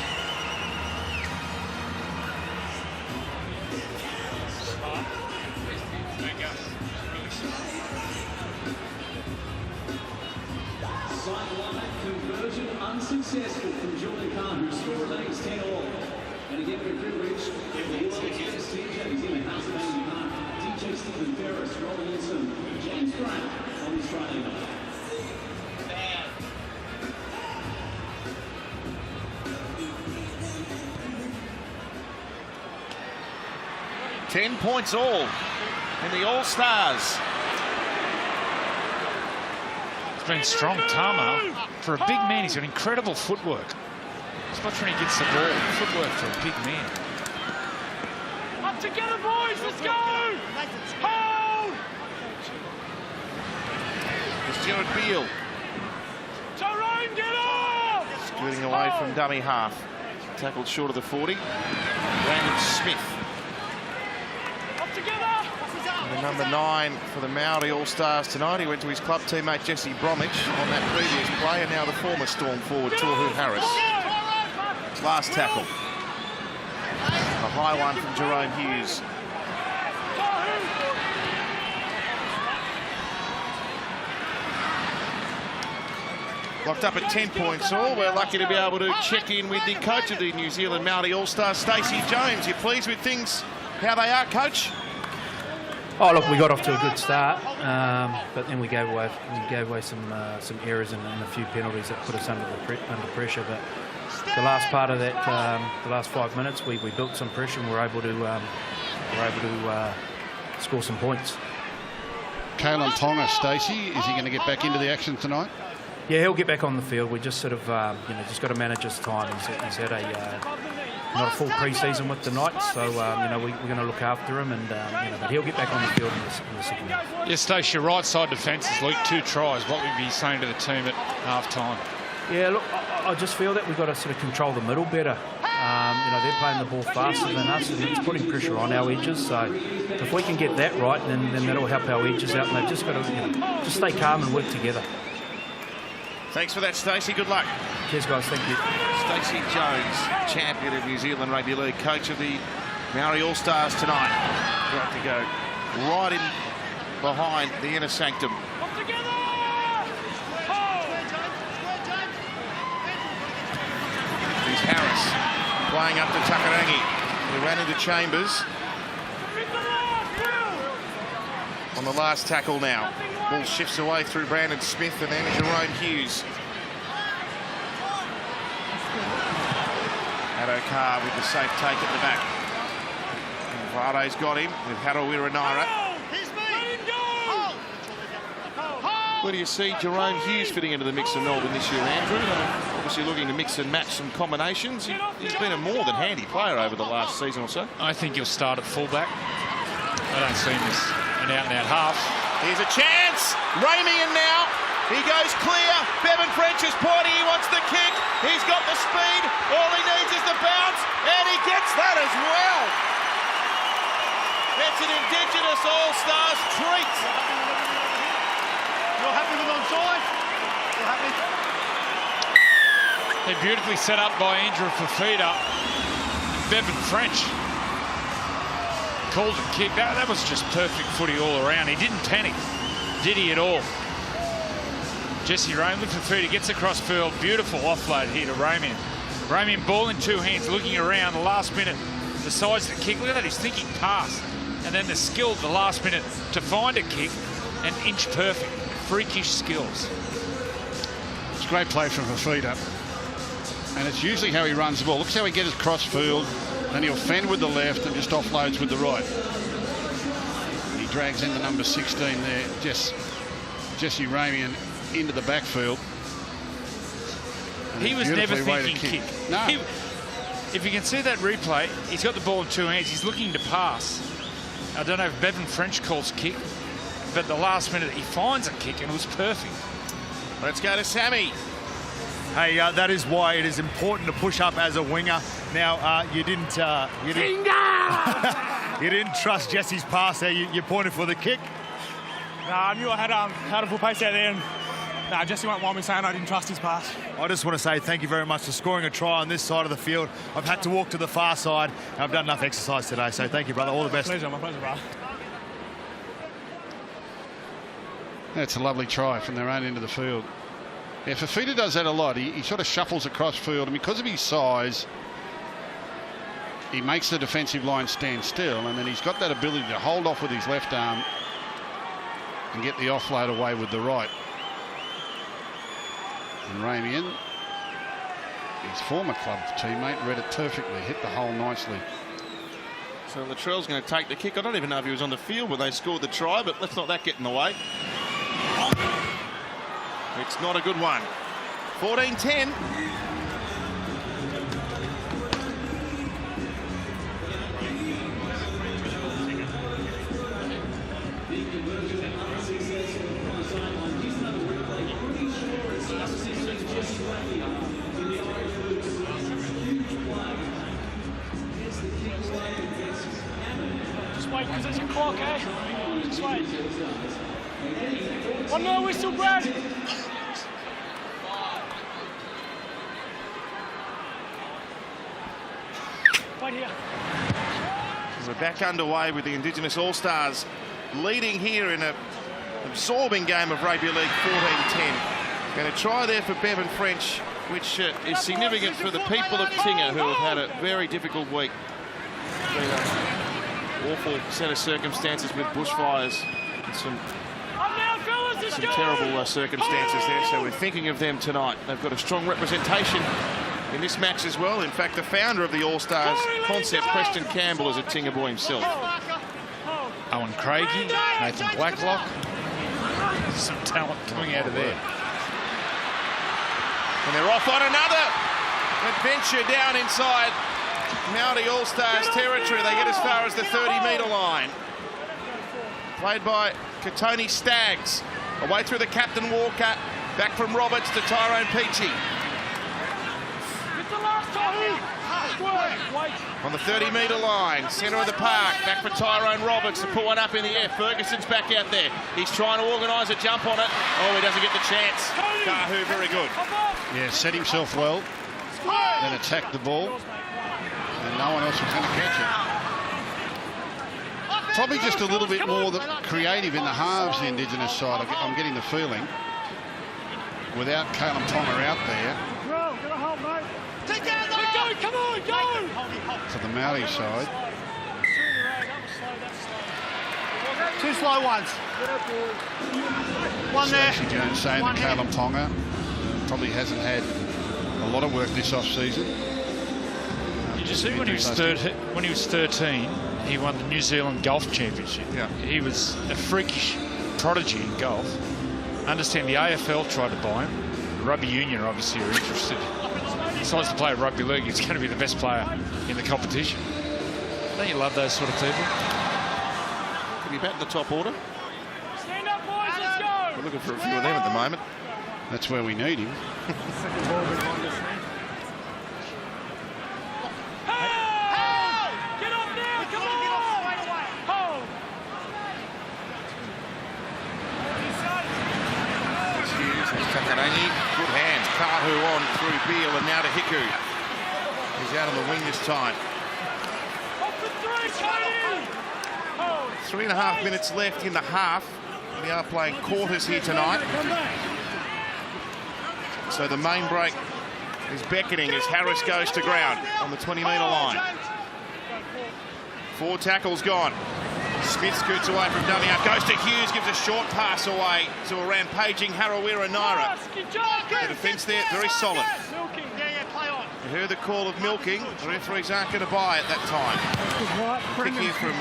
Conversion unsuccessful from Jordan Kahu. Score remains 10-all. And again, we're privileged. If the world gets DJs in the house of Andy Park, DJ Stephen Ferris, Robin Wilson, James Grant on this Friday night. 10 points all in the All-Stars. It's been strong, Tama. For a big man, he's got incredible footwork. Especially when he gets the ball. Footwork for a big man. Up together, boys. Let's go. Hold. It's Jared Beale. Tyrone, get up. Scooting away from dummy half. Tackled short of the 40. Brandon Smith. Up together. The number 9 for the Māori All-Stars tonight. He went to his club teammate Jesse Bromwich on that previous play, and now the former Storm forward Tohu Harris. Last tackle. A high one from Jerome Hughes. Locked up at 10 points all. We're lucky to be able to check in with the coach of the New Zealand Māori All-Stars, Stacey Jones. You pleased with things, how they are, Coach? Oh, look, we got off to a good start, but then we gave away some errors and a few penalties that put us under pressure. But the last part of that, the last 5 minutes, we built some pressure and we're able to score some points. Kalen Tonga, Stacey, is he going to get back into the action tonight? Yeah, he'll get back on the field. We just sort of, just got to manage his time. He's had not a full pre-season with the Knights, so we're going to look after him, and but he'll get back on the field in the second half. Yes, Stacey, your right side defence has leaked 2 tries. What would you be saying to the team at half-time? Yeah, look, I just feel that we've got to sort of control the middle better. They're playing the ball faster than us, and it's putting pressure on our edges. So if we can get that right, then that'll help our edges out, and they've just got to just stay calm and work together. Thanks for that, Stacey. Good luck. Cheers, guys. Thank you. Stacey Jones, champion of New Zealand Rugby League, coach of the Māori All-Stars tonight. Got to go right in behind the inner sanctum. Here's Harris playing up to Takarangi. He ran into Chambers. On the last tackle now. Ball shifts away through Brandon Smith and then Jerome Hughes. Adokar with the safe take at the back. And Vare's got him with Harawira Naira. Where do you see Jerome Hughes fitting into the mix in Melbourne this year, Andrew? Obviously looking to mix and match some combinations. He's been a more than handy player over the last season or so. I think he'll start at fullback. I don't see him as an out-and-out half. Here's a chance. Ramey in now. He goes clear. Bevan French is pointing. He wants the kick. He's got the speed. All he needs is the bounce, and he gets that as well. It's an Indigenous All-Stars treat. You're happy with onside? You're happy? They're beautifully set up by Andrew Fafita. Bevan French called the kick. That was just perfect footy all around. He didn't panic, did he, at all? Jesse Ramian, Fafita gets across field. Beautiful offload here to Ramian. Ramian, ball in two hands, looking around. The last minute, decides to kick. Look at that, he's thinking pass. And then the skill at the last minute to find a kick and inch perfect. Freakish skills. It's a great play from Fafita. And it's usually how he runs the ball. Look how he gets across field, then he'll fend with the left and just offloads with the right. He drags into number 16 there, Jesse Ramian into the backfield. He was never thinking kick. No. If you can see that replay, he's got the ball in two hands. He's looking to pass. I don't know if Bevan French calls kick, but the last minute he finds a kick and it was perfect. Let's go to Sammy. Hey, that is why it is important to push up as a winger. Now, you didn't you didn't trust Jesse's pass there. You pointed for the kick. I knew I had a full pace out there, and Jesse won't mind me saying I didn't trust his pass. I just want to say thank you very much for scoring a try on this side of the field. I've had to walk to the far side. I've done enough exercise today, so thank you, brother. All the best. My pleasure, brother. That's a lovely try from their own end of the field. Yeah, Fafita does that a lot. He sort of shuffles across field, and because of his size, he makes the defensive line stand still, and then he's got that ability to hold off with his left arm and get the offload away with the right. And Ramian, his former club teammate, read it perfectly, hit the hole nicely. So Latrell's going to take the kick. I don't even know if he was on the field when they scored the try, but let's not that get in the way. It's not a good one. 14-10. Just wait, because it's a clock, eh? Just wait. 1-0 whistle, Brad. Wait here. We're back underway with the Indigenous All-Stars leading here in an absorbing game of rugby league, 14-10. Going to try there for Bevan French, which is significant for the people of Tingha, who have had a very difficult week. Awful set of circumstances with bushfires and some terrible circumstances there, so we're thinking of them tonight. They've got a strong representation in this match as well. In fact, the founder of the All-Stars concept, Preston Campbell, is a Tingha boy himself. Owen Craigie, Nathan Blacklock. Some talent coming out of there. And they're off on another adventure down inside Māori All-Stars territory. They get as far as the 30-metre line. Played by Katoni Staggs. Away through the captain Walker. Back from Roberts to Tyrone Peachy. On the 30-metre line, centre of the park, back for Tyrone Roberts to put one up in the air. Ferguson's back out there. He's trying to organise a jump on it. Oh, he doesn't get the chance. Kahu, very good. Yeah, set himself well, then attacked the ball, and no one else was going to catch it. Probably just a little bit more creative in the halves, the Indigenous side. I'm getting the feeling, without Calum Tonga out there. Come on, go! For the Māori side. Two slow ones. One there. Stacey Jones saying that Calum Tonga probably hasn't had a lot of work this off-season. Did you see when he was 13, he won the New Zealand Golf Championship. Yeah. He was a freakish prodigy in golf. I understand the AFL tried to buy him. The Rugby Union obviously are interested. Decides to play rugby league, he's going to be the best player in the competition. Don't you love those sort of people? Can he bat in the top order? Stand up, boys, let's go! We're looking for a few of them at the moment. That's where we need him. Good hands. Kahu on through Beale and now to Hiku. He's out on the wing this time. 3.5 minutes left in the half. We are playing quarters here tonight. So the main break is beckoning as Harris goes to ground on the 20-metre line. 4 tackles gone. Smith scoots away from dummy out, goes to Hughes, gives a short pass away to a rampaging Harawira Naira. The defence there, very solid. You heard the call of milking. The referees aren't going to buy at that time. Kick here from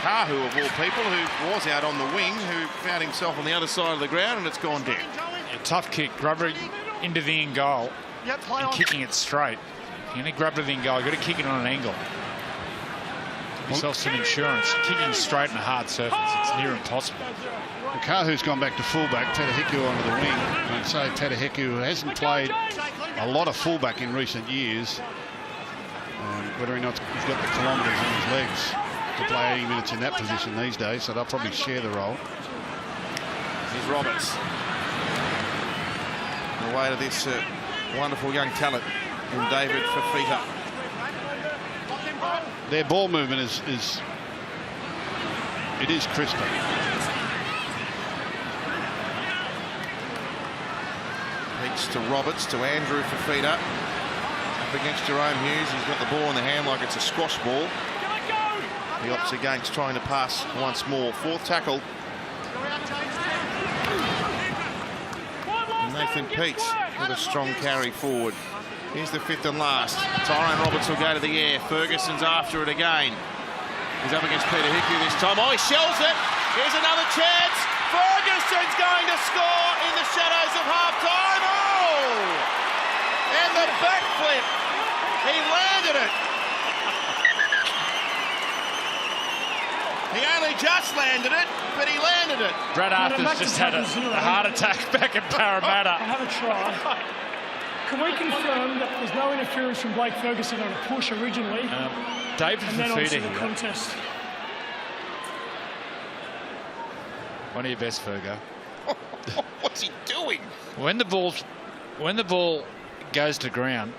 Kahu, of all people, who was out on the wing, who found himself on the other side of the ground, and it's gone down. A tough kick, grubber into the in goal and kicking it straight. If you're going to grub to the in goal, you've got to kick it on an angle. Yourself some insurance. Kicking straight on a hard surface, it's near impossible. Kahu's gone back to fullback, Tatahiku onto the wing. And I'd say Tatahiku hasn't played a lot of fullback in recent years. Whether or not he's got the kilometres in his legs to play 80 minutes in that position these days, so they'll probably share the role. Here's Roberts. On the way to this wonderful young talent in David Fafita. Their ball movement is crisper. Peaks to Roberts, to Andrew Fafita. Up against Jerome Hughes. He's got the ball in the hand like it's a squash ball. He opts against trying to pass once more. 4th tackle. And Nathan Peets with a strong carry forward. Here's the 5th and last. Tyrone Roberts will go to the air. Ferguson's after it again. He's up against Peter Hiku this time. Oh, he shells it. Here's another chance. Ferguson's going to score in the shadows of half-time. Oh! And the backflip. He landed it. He only just landed it, but he landed it. Brad Arthur's just had a heart attack back at Parramatta. I have a try. Can we confirm that there's no interference from Blake Ferguson on a push originally? David and then Fafita the contest. One of your best, Fergo. What's he doing? When the ball goes to ground,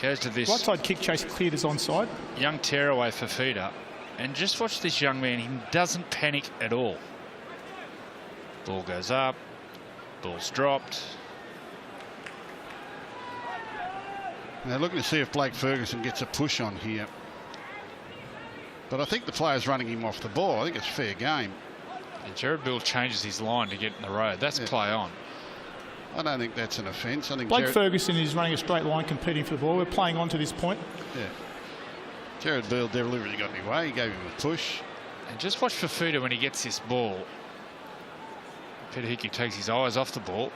goes to this right side kick chase cleared as onside. Young tearaway Fafita, and just watch this young man. He doesn't panic at all. Ball goes up, ball's dropped. They're looking to see if Blake Ferguson gets a push on here. But I think the player's running him off the ball. I think it's fair game. And Jared Bill changes his line to get in the road. That's play on. I don't think that's an offence. I think Blake Ferguson is running a straight line competing for the ball. We're playing on to this point. Yeah. Jared Bill deliberately got in the way. He gave him a push. And just watch Fafita when he gets this ball. Peter Hickey takes his eyes off the ball.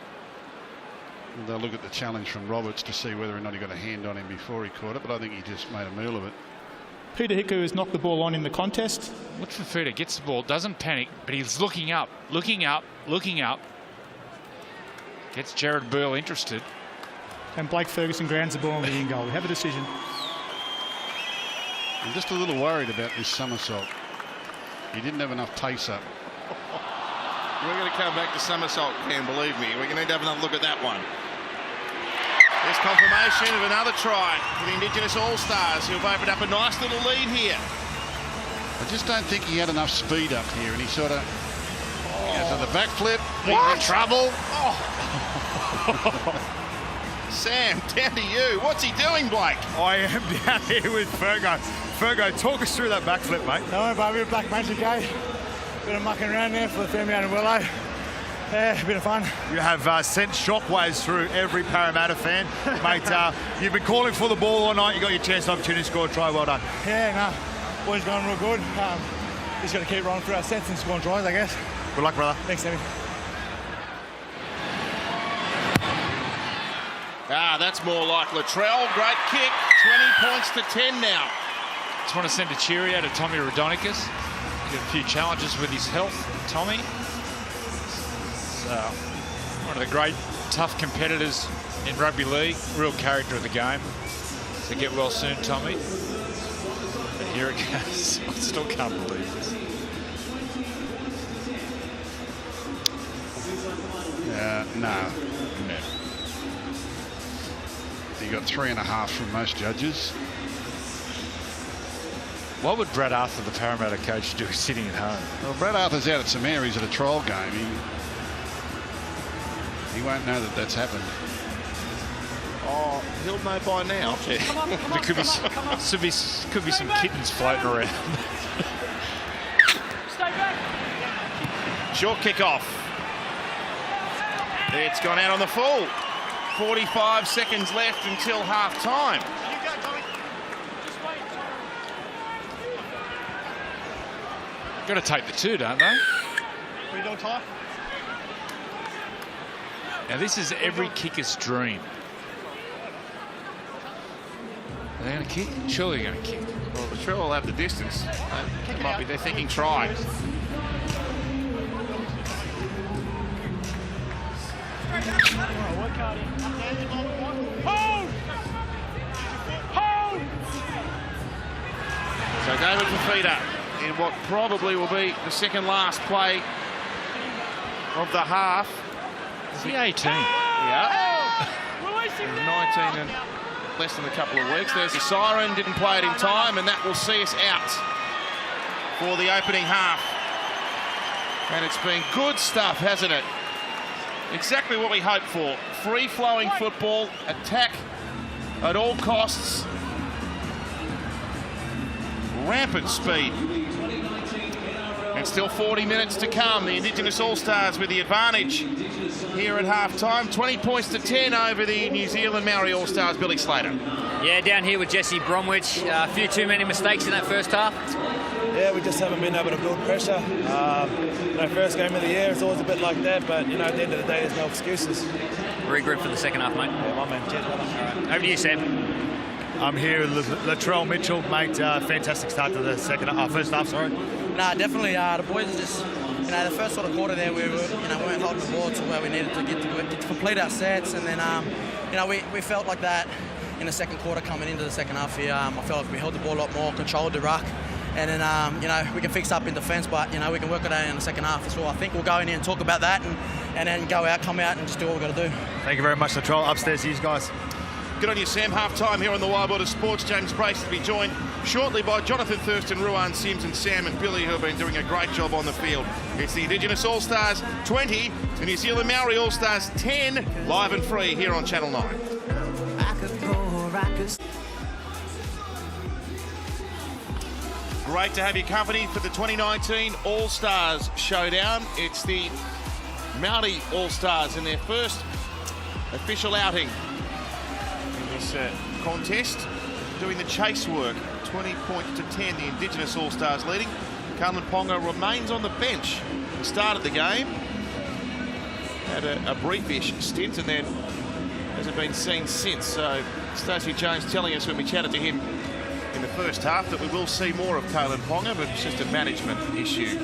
And they'll look at the challenge from Roberts to see whether or not he got a hand on him before he caught it, but I think he just made a meal of it. Peter Hiku has knocked the ball on in the contest. Look, Fafita gets the ball, doesn't panic, but he's looking up, looking up, looking up. Gets Jared Bill interested. And Blake Ferguson grounds the ball on the in goal. We have a decision. I'm just a little worried about this somersault. He didn't have enough pace up. We're going to come back to somersault, Cam, believe me. We're going to need to have another look at that one. There's confirmation of another try for the Indigenous All-Stars, who've opened up a nice little lead here. I just don't think he had enough speed up here, and he sort of goes on the backflip. He's in trouble. Sam, down to you. What's he doing, Blake? I am down here with Fergo. Fergo, talk us through that backflip, mate. No, but a bit of black magic, eh? Bit of mucking around there for the family out in Willow. Yeah, a bit of fun. You have sent shockwaves through every Parramatta fan. Mate, you've been calling for the ball all night. You got your chance and opportunity to score a try. Well done. Yeah, no, boys going real good. Just got to keep rolling through our sets and scoring tries, I guess. Good luck, brother. Thanks, Sammy. That's more like Latrell. Great kick. 20 points to 10 now. Just want to send a cheerio to Tommy Rodonicus. He got a few challenges with his health. Tommy, one of the great tough competitors in rugby league, real character of the game. So get well soon, Tommy. But here it goes. I still can't believe this. No. He got 3.5 from most judges. What would Brad Arthur, the Parramatta coach, do sitting at home? Well, Brad Arthur's out at St Mary's at a trial game. He won't know that that's happened. Oh, he'll know by now. Yeah. There could be some kittens floating around. Stay back. Short kick off. It's gone out on the full. 45 seconds left until half time. Got to take the 2, don't they? Now this is every kicker's dream. Are they going to kick? Surely they're going to kick. Well, the Trell will have the distance. They're thinking try. So David Fafita in what probably will be the second last play of the half. Is he 18? Yeah. He's 19 and less than a couple of weeks. There's a siren, didn't play it in time, and that will see us out for the opening half. And it's been good stuff, hasn't it? Exactly what we hoped for. Free-flowing football, attack at all costs, rampant speed. And still 40 minutes to come. The Indigenous All-Stars with the advantage here at half-time. 20 points to 10 over the New Zealand Māori All-Stars. Billy Slater. Yeah, down here with Jesse Bromwich. A few too many mistakes in that first half. Yeah, we just haven't been able to build pressure. First game of the year, it's always a bit like that, but, at the end of the day, there's no excuses. Regroup for the second half, mate. Yeah, my man, Jet. All right. Over to you, Sam. I'm here with Latrell Mitchell, mate. Fantastic start to the first half, sorry. Nah, definitely. The boys are just, the first sort of quarter there, we weren't holding the ball to where we needed to get to complete our sets, and then, we felt like that in the second quarter coming into the second half here. I felt like we held the ball a lot more, controlled the ruck, and then, we can fix up in defence, but, we can work it out in the second half. So I think we'll go in here and talk about that, and then come out and just do what we've got to do. Thank you very much, Latrell. Upstairs to you guys. Good on you, Sam. Half-time here on the Wild World of Sports. James Brace will be joined shortly by Jonathan Thurston, Ruan Sims and Sam and Billy, who have been doing a great job on the field. It's the Indigenous All-Stars 20, the New Zealand Māori All-Stars 10, live and free here on Channel 9. Great to have your company for the 2019 All-Stars Showdown. It's the Māori All-Stars in their first official outing in this contest, doing the chase work. 20 points to 10, the Indigenous All-Stars leading. Kalyn Ponga remains on the bench. He started the game, had a briefish stint, and then hasn't been seen since. So Stacey Jones telling us when we chatted to him in the first half that we will see more of Kalyn Ponga, but it's just a management issue.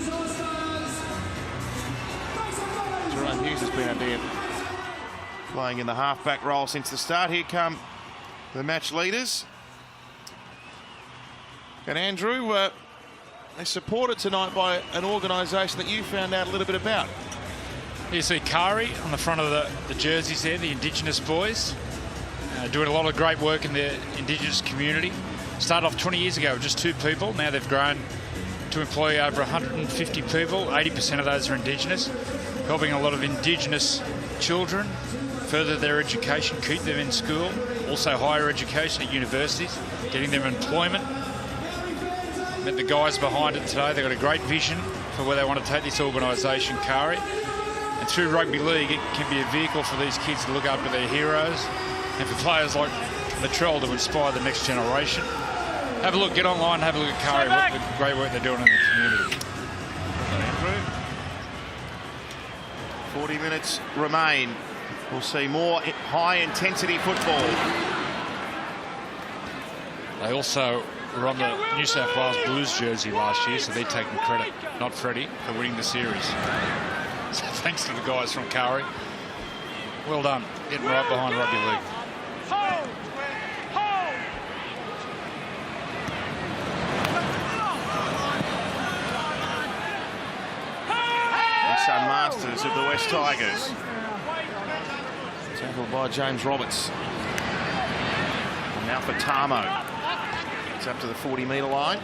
Jerome Hughes has been out there playing in the halfback role since the start. Here come the match leaders. And Andrew, they're supported tonight by an organisation that you found out a little bit about. You see Kari on the front of the jerseys there, the Indigenous boys, doing a lot of great work in the Indigenous community. Started off 20 years ago with just 2 people. Now they've grown to employ over 150 people. 80% of those are Indigenous, helping a lot of Indigenous children further their education, keep them in school, also higher education at universities, getting them employment. Met the guys behind it today. They've got a great vision for where they want to take this organisation, Kari. And through rugby league, it can be a vehicle for these kids to look up to their heroes and for players like Latrell to inspire the next generation. Have a look, get online, have a look at Kari, what the great work they're doing in the community. 40 minutes remain. We'll see more high-intensity football. They also were on the New South Wales Blues jersey last year, so they're taking credit, not Freddie, for winning the series. So thanks to the guys from Kari. Well done, getting right behind rugby league. Son Masters of the West Tigers. Tackled by James Roberts. And now for Tamo. It's up to the 40-metre line.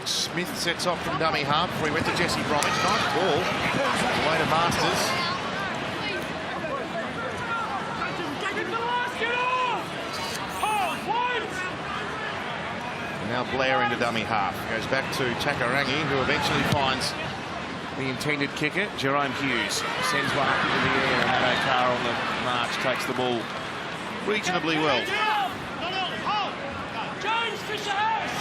Smith sets off from dummy half before he went to Jesse Bromwich. Nice ball. Away to Masters. And now Blair into dummy half. Goes back to Takarangi, who eventually finds the intended kicker, Jerome Hughes. Sends one up into the air, and Matt O'Carr on the march takes the ball reasonably well.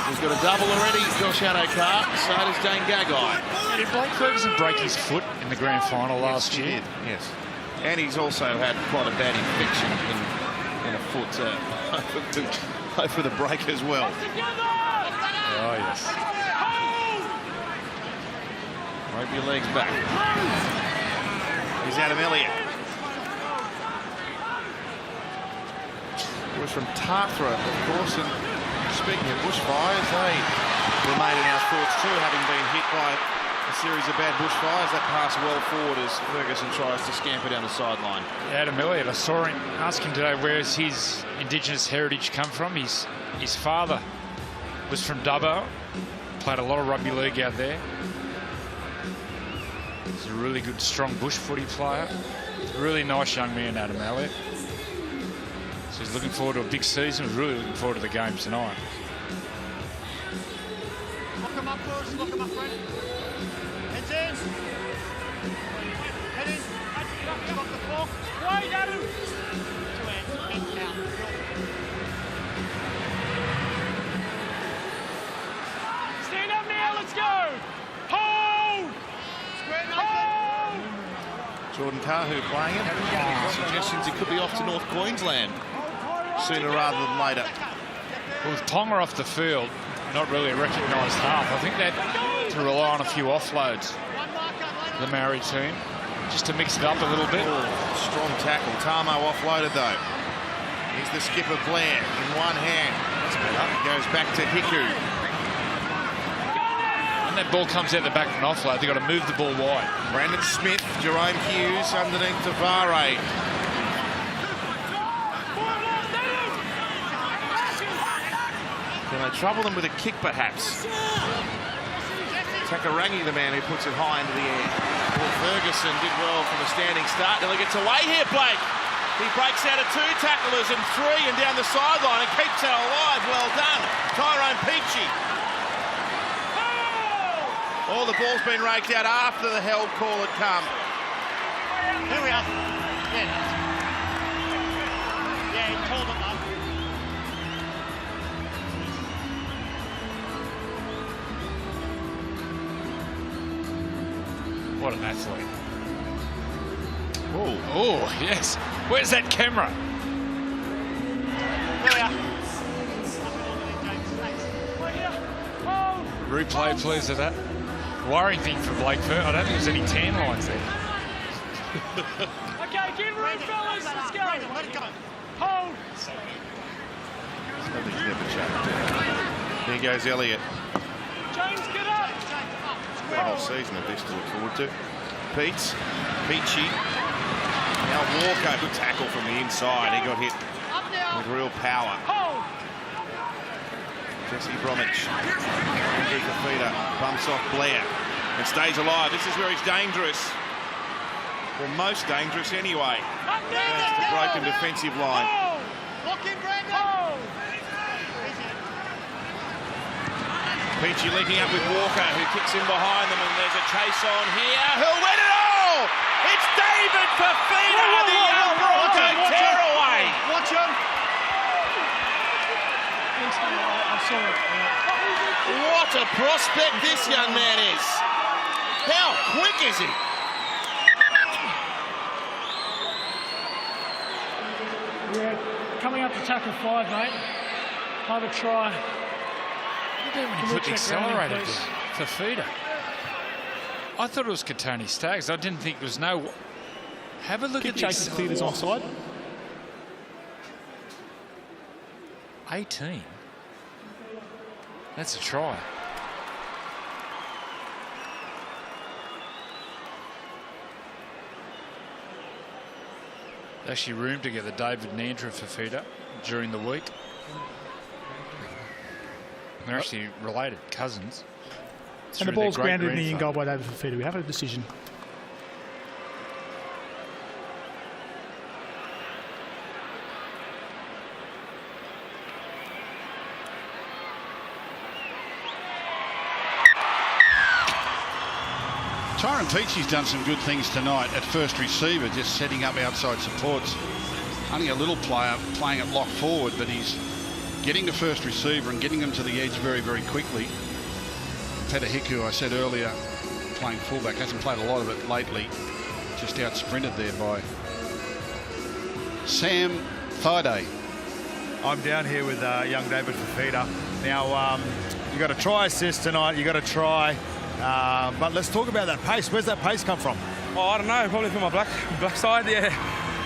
He's got a double already, Josh Addo-Carr, so does Dane Gagai. Did Blake Ferguson break his foot in the grand final last year? Yes. And he's also had quite a bad infection in a foot over the break as well. Oh, yes. Rugby league's back. Here's Adam Elliott. It was from Tathra, of course, and speaking of bushfires, they remain in our thoughts too, having been hit by a series of bad bushfires. That pass well forward as Ferguson tries to scamper down the sideline. Adam Elliott, I saw him asking today where's his Indigenous heritage come from. His father was from Dubbo, played a lot of rugby league out there. He's a really good, strong bush footy player. Really nice young man, Adam Elliott. So he's looking forward to a big season. He's really looking forward to the game tonight. Lock him up, Bruce. Lock him up, friend. Heads in. Head in. Come off the floor. Wide, Adam. 2 hands. Head down. Stand up now. Let's go. Hold. Jordan Kahu playing it. Suggestions he could be off to North Queensland sooner rather than later. Well, with Tonga off the field, not really a recognised half. I think they had to rely on a few offloads, the Maori team, just to mix it up a little bit. Strong tackle. Tamo offloaded though. Here's the skipper Blair in one hand. That's better. Goes back to Hiku. When that ball comes out the back of an offload, they've got to move the ball wide. Brandon Smith, Jerome Hughes underneath to Vare. Can they trouble them with a kick perhaps? Takarangi, the man who puts it high into the air. Well, Ferguson did well from a standing start. Now he gets away here, Blake. He breaks out of 2 tacklers and 3 and down the sideline and keeps that alive. Well done, Tyrone Peachy. Oh, the ball's been raked out after the held call had come. Here we are. Yeah, he called it up. What an athlete. Oh, yes. Where's that camera? Replay, please, of that. Worrying thing for Blake Ferguson. I don't think there's any tan lines there. Okay, give room, fellas. Let's go. Let it go. Hold. Nothing's never changed. Here goes Elliott. James, get up. The whole season of this to look forward to. Peachy. Now Walker, good tackle from the inside. He got hit with real power. Jesse Bromwich. Andrew Kafita bumps off Blair and stays alive. This is where he's dangerous. Well, most dangerous anyway. Against the broken defensive line. Peachy linking up with Walker, who kicks in behind them, and there's a chase on here. Who'll win it all? It's David Fafita, the young Bronco tearaway. Watch him. What a prospect this young man is. How quick is he? Yeah, coming up to tackle 5, mate. Have a try. He put the accelerator for Fafita. I thought it was Katoni Staggs. I didn't think there was no... Have a look at Chase this. cleared his onside. 18. That's a try. Actually roomed together David Nandra for Fafita during the week. They're actually related, cousins. And the ball's grounded in the in goal by David Fafita. We have a decision. Tyron Peachy's done some good things tonight at first receiver, just setting up outside supports. Only a little player playing it lock forward, but he's getting the first receiver and getting them to the edge very, very quickly. Petahiku, I said earlier, playing fullback, hasn't played a lot of it lately. Just out sprinted there by Sam Thaiday. I'm down here with young David Fafita. Now, you got a try assist tonight, you got a try. But let's talk about that pace. Where's that pace come from? Oh, I don't know. Probably from my black side. Yeah.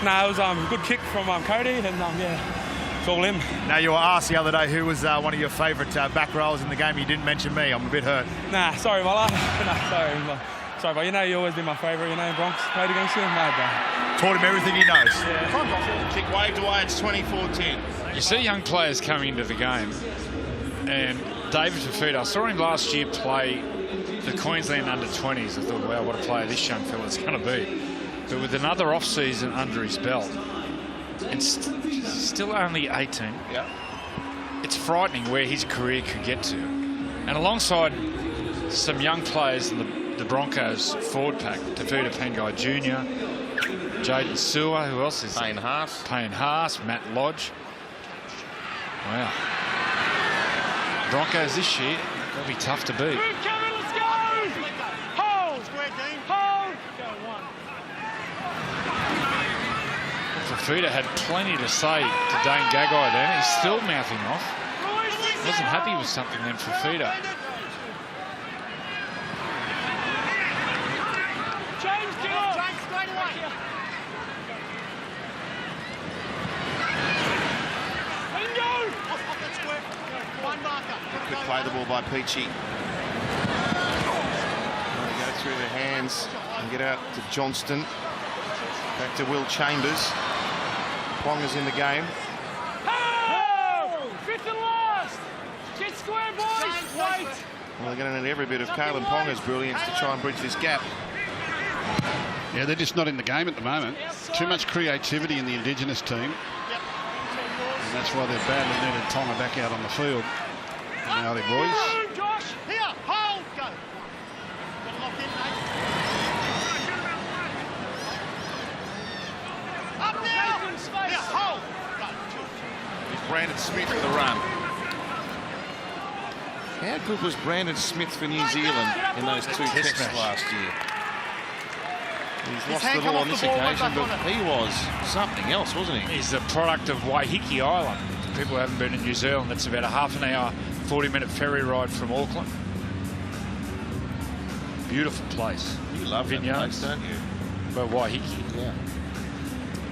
No, it was a good kick from Cody, and yeah, it's all him. Now, you were asked the other day who was one of your favourite back rowers in the game. You didn't mention me. I'm a bit hurt. Nah, sorry, Muller. Sorry, but you know you always been my favourite. You know, Bronx played against you. No, bro. Taught him everything he knows. Yeah. Kick waved away. It's 24-10. You see young players coming into the game, and David Fafita, I saw him last year play the Queensland under-20s. I thought, wow, what a player this young fella's going to be. But with another off-season under his belt, and still only 18, it's frightening where his career could get to. And alongside some young players in the Broncos forward pack, Tafita Pengai Jr., Jaden Sewer, who else is Payne Haas. Payne Haas, Matt Lodge. Wow. Broncos this year, they'll be tough to beat. Fafita had plenty to say to Dane Gagai then. He's still mouthing off. Wasn't happy with something then, Fafita. Could play the ball by Peachy. Go through the hands and get out to Johnston. Back to Will Chambers. Ponga's in the game. Oh! Fifth and last! Get square, boys! Wait! Well, they're going to need every bit of Kalen Ponga's brilliance to try and bridge this gap. Yeah, they're just not in the game at the moment. Too much creativity in the Indigenous team. And that's why they're badly needed Tonga back out on the field. Now they boys. Josh! Here! Hold! Go! Got to lock in, mate. Up there! Space! Here! Hold! Here's Brandon Smith for the run. How good was Brandon Smith for New Zealand in those two tests last year? He's lost the ball on this occasion, but he was something else, wasn't he? He's a product of Waiheke Island. For people who haven't been in New Zealand, that's about a half an hour, 40-minute ferry ride from Auckland. Beautiful place. You love that place, don't you? Well, Waiheke. Yeah.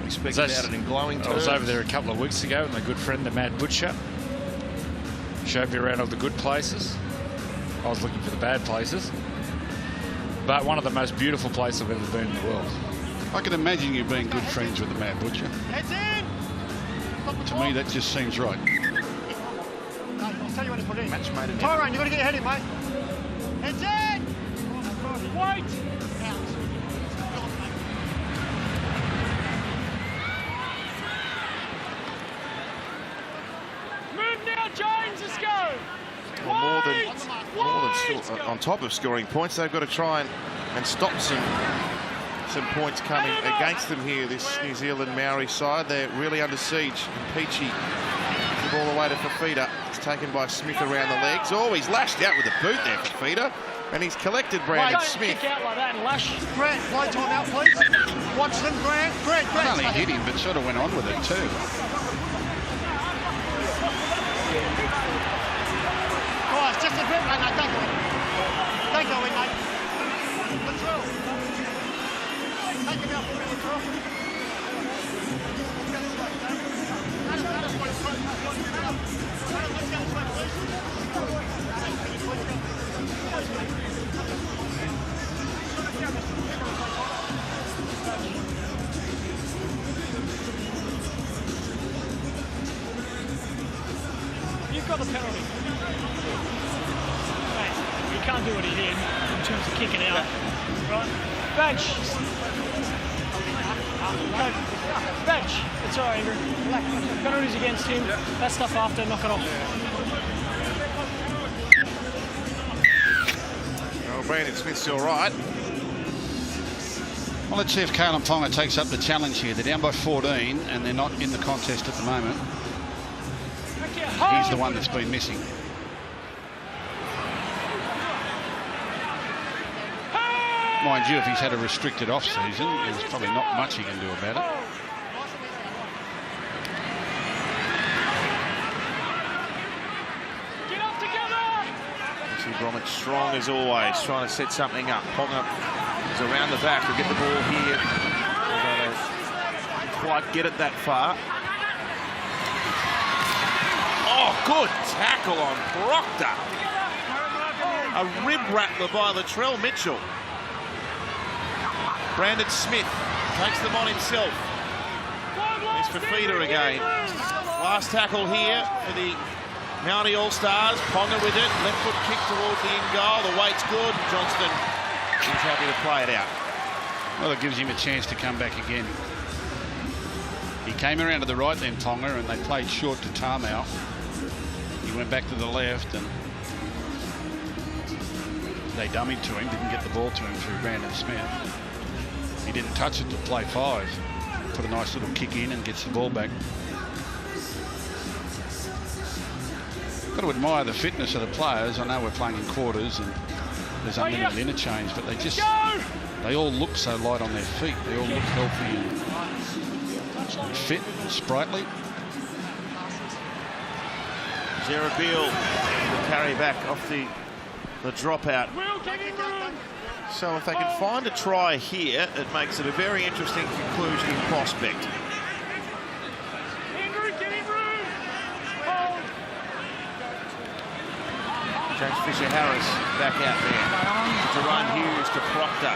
We speak about it in glowing terms. I was over there a couple of weeks ago with my good friend, the Mad Butcher. Showed me around all the good places. I was looking for the bad places. But one of the most beautiful places I've ever been in the world. I can imagine you being good friends with the Mad Butcher. Heads in! To me, that just seems right. I'll tell you when to put it in. Match made in Tyrone, you've got to get your head in, mate. Heads in! Wait! Move now, James, let's go! Well, more than still, on top of scoring points, they've got to try and stop some points coming against them here, this New Zealand Maori side. They're really under siege. And Peachy, the ball away to Fafita. It's taken by Smith around the legs. Oh, he's lashed out with a boot there, Fafita. And he's collected Brandon Smith. Kick out like that and lash. Grant, play time out, please. Watch them, Grant. Not only hit him, but sort of went on with it too. Guys, just a bit, mate. No, don't go in. Don't go in, mate. You've got the penalty. Mate, you can't do what he did in terms of kicking out. Right? Bench. Bench. It's all right, Andrew. Penalties against him. That stuff after, knock it off. Well, Brandon Smith's still right. Well, let's see if Kalen Ponga takes up the challenge here. They're down by 14 and they're not in the contest at the moment. He's the one that's been missing. Mind you, if he's had a restricted off-season, there's probably not much he can do about it. Get up together! Jesse Bromwich strong as always, trying to set something up. Ponga is around the back to get the ball here. Although they quite get it that far. Oh, good tackle on Proctor. A rib rattler by Latrell Mitchell. Brandon Smith takes them on himself. It's for Feeder again. Last tackle here for the Māori All-Stars. Ponga with it. Left foot kick towards the in goal. The weight's good. Johnston is happy to play it out. Well, it gives him a chance to come back again. He came around to the right then, Ponga, and they played short to Tamau. He went back to the left and they dummied to him, didn't get the ball to him through Brandon Smith. He didn't touch it to play 5. Put a nice little kick in and gets the ball back. Got to admire the fitness of the players. I know we're playing in quarters and there's unlimited interchange, but they all look so light on their feet. They all look healthy and fit and sprightly. Zerabil will carry back off the dropout. So if they can find a try here, it makes it a very interesting conclusion in prospect. James Fisher-Harris back out there. Jerome Hughes to Proctor.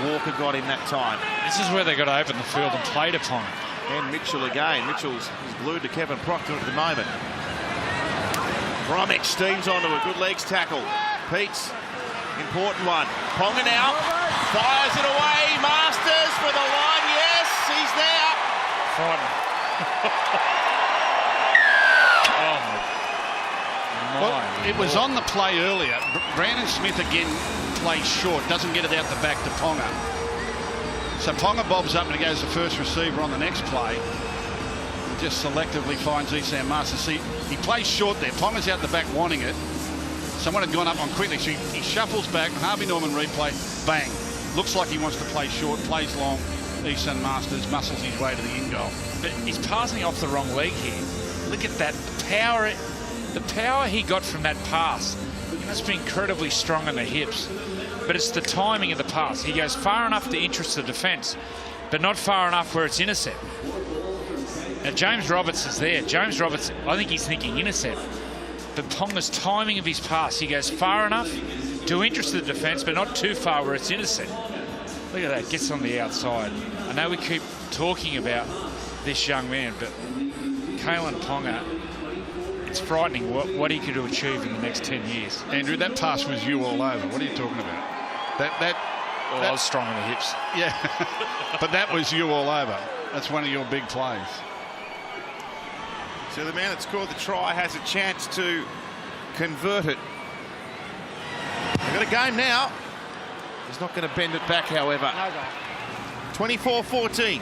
Walker got him that time. This is where they got to open the field and play to Ponga. And Mitchell again. Mitchell's glued to Kevin Proctor at the moment. Bromwich steams onto a good legs tackle. Pete's important one. Ponga now fires it away. Masters for the line. Yes, he's there. Frightening. Well, it was on the play earlier. Brandon Smith again plays short, doesn't get it out the back to Ponga. So Ponga bobs up and he goes the first receiver on the next play. Just selectively finds Esam Masters. See, he plays short there. Ponga's out the back wanting it. Someone had gone up on quickly, so he shuffles back. Harvey Norman replay, bang. Looks like he wants to play short, plays long. Esam Masters muscles his way to the in goal. But he's passing off the wrong leg here. Look at that power. The power he got from that pass. He must be incredibly strong in the hips. But it's the timing of the pass. He goes far enough to interest the defence, but not far enough where it's intercept. Now, James Roberts is there. James Roberts, I think he's thinking intercept. But Ponga's timing of his pass, he goes far enough to interest the defence, but not too far where it's intercept. Look at that, gets on the outside. I know we keep talking about this young man, but Kalen Ponga, it's frightening what he could achieve in the next 10 years. Andrew, that pass was you all over. What are you talking about? I was strong in the hips. Yeah, but that was you all over. That's one of your big plays. So the man that scored the try has a chance to convert it. They've got a game now. He's not going to bend it back, however. 24-14.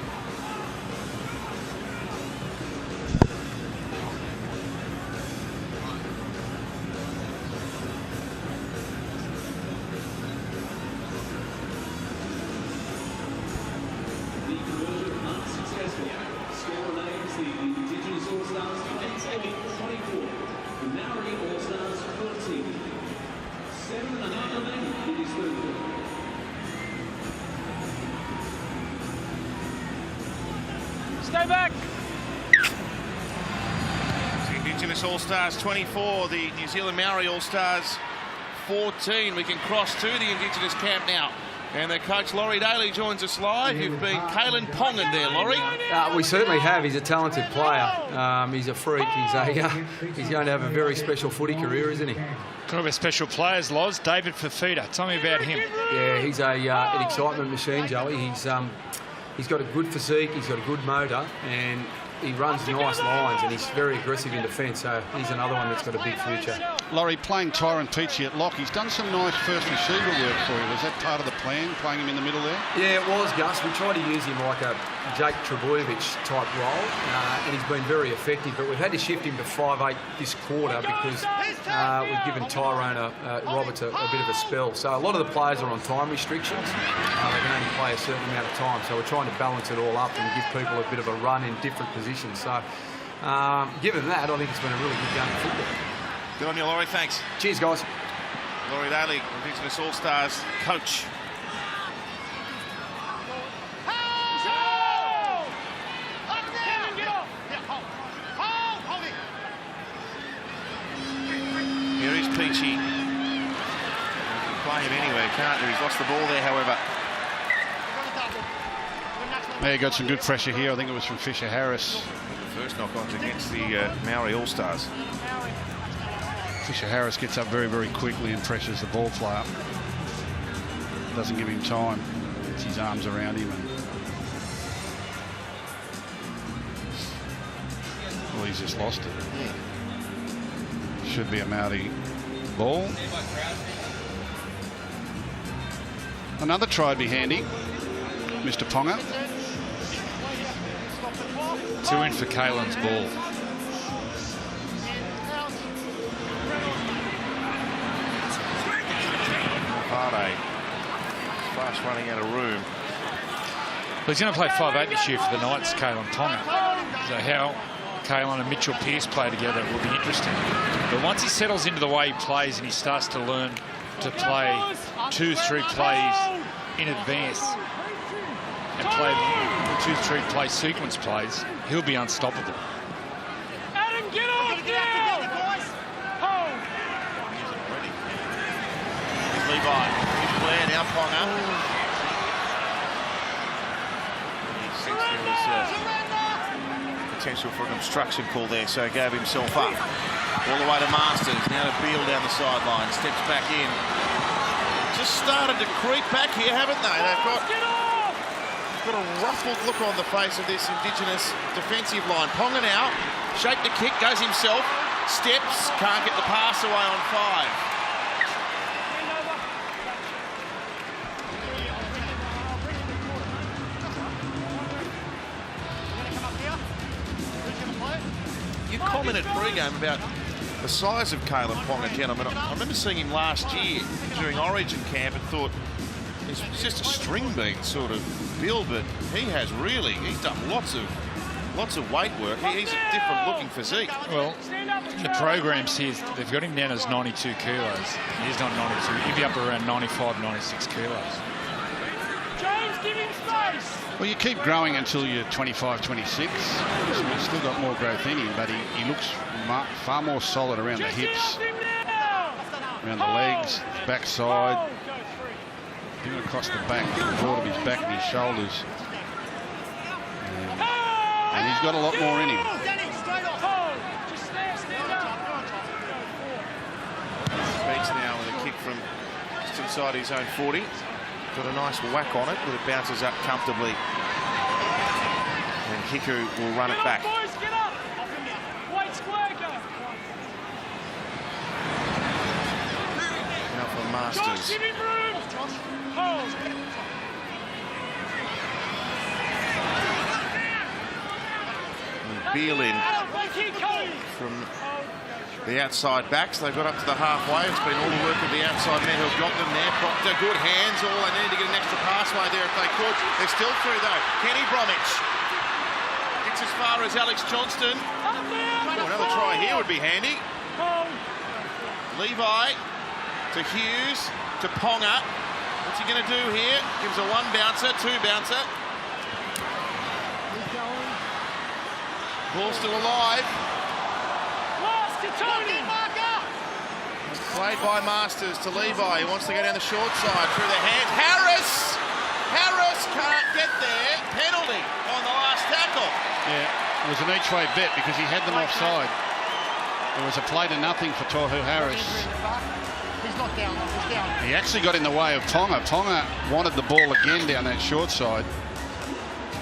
Stay back. The Indigenous All-Stars 24, the New Zealand Maori All-Stars 14. We can cross to the Indigenous camp now. And their coach, Laurie Daly, joins us live. You've been Kalen Pongan there, Laurie. We certainly have. He's a talented player. He's a freak. He's going to have a very special footy career, isn't he? Talk about special players, Loz. David Fafita. Tell me about him. Yeah, he's an excitement machine, Joey. He's got a good physique. He's got a good motor, and he runs nice lines, and he's very aggressive in defence, so he's another one that's got a big future. Laurie, playing Tyron Peachy at lock, he's done some nice first receiver work for you. Was that part of the plan, playing him in the middle there? Yeah, it was, Gus. We tried to use him like a Jake Trebojevic type role, and he's been very effective, but we've had to shift him to 5'8" this quarter because we've given Tyrone Roberts a bit of a spell. So a lot of the players are on time restrictions. They can only play a certain amount of time, so we're trying to balance it all up and give people a bit of a run in different positions. So, given that, I think it's been a really good game of football. Good on you, Laurie. Thanks. Cheers, guys. Laurie Daly, Indigenous All-Stars coach. Here is Peachy. You can play him anywhere, can't you? He's lost the ball there, however. Yeah, got some good pressure here. I think it was from Fisher Harris. First knock-ons against the Maori All-Stars. Fisher Harris gets up very, very quickly and pressures the ball player. Doesn't give him time. Gets his arms around him. Well, he's just lost it. Should be a Māori ball. Another try would be handy. Mr. Ponga. 2 in for Kalen's ball. Hardy. Fast running out of room. Well, he's going to play 5'8" this year for the Knights, Kalen Ponga. So how Kalen and Mitchell Pearce play together will be interesting. But once he settles into the way he plays and he starts to learn to play 2-3 plays in advance and play 2-3 play sequence plays, he'll be unstoppable. Adam, get off now! Levi. Here's Blair, now Ponga. He thinks there was potential for an obstruction call there, so gave himself up. All the way to Masters, now to Beale down the sideline, steps back in. Just started to creep back here, haven't they? They've got a ruffled look on the face of this Indigenous defensive line. Ponga now, shaped the kick, goes himself, steps, can't get the pass away on 5. You commented pre-game about the size of Kalen Ponga, gentlemen. I remember seeing him last year during Origin camp and thought he's just a string bean sort of build, but he's done lots of weight work. He's a different looking physique. Well, in the programs here, they've got him down as 92 kilos. He's not 92. He'd be up around 95, 96 kilos. James, give him space! Well, you keep growing until you're 25, 26. So he's still got more growth in him, but he looks far more solid around the hips, around the legs, backside, even across the back, the broad of his back and his shoulders. And he's got a lot more in him. Speaks now with a kick from just inside his own 40. Got a nice whack on it, but it bounces up comfortably. And Hiku will run it back. Now for Masters. And Beale in from the outside backs. They've got up to the halfway. It's been all the work of the outside men who've got them there. Proctor, good hands. All they need to get an extra passway there if they could. They're still through though. Kenny Bromwich gets as far as Alex Johnston. Oh, another try here would be handy. Levi to Hughes to Ponga. What's he going to do here? Gives a 1 bouncer, 2 bouncer. Ball still alive. Last to Tony. Played by Masters to Levi. He wants to go down the short side through the hand. Harris! Harris can't get there. Penalty on the last tackle. Yeah, it was an each-way bet because he had them offside. It was a play to nothing for Tohu Harris. He's not down. He's down. He actually got in the way of Tonga. Tonga wanted the ball again down that short side.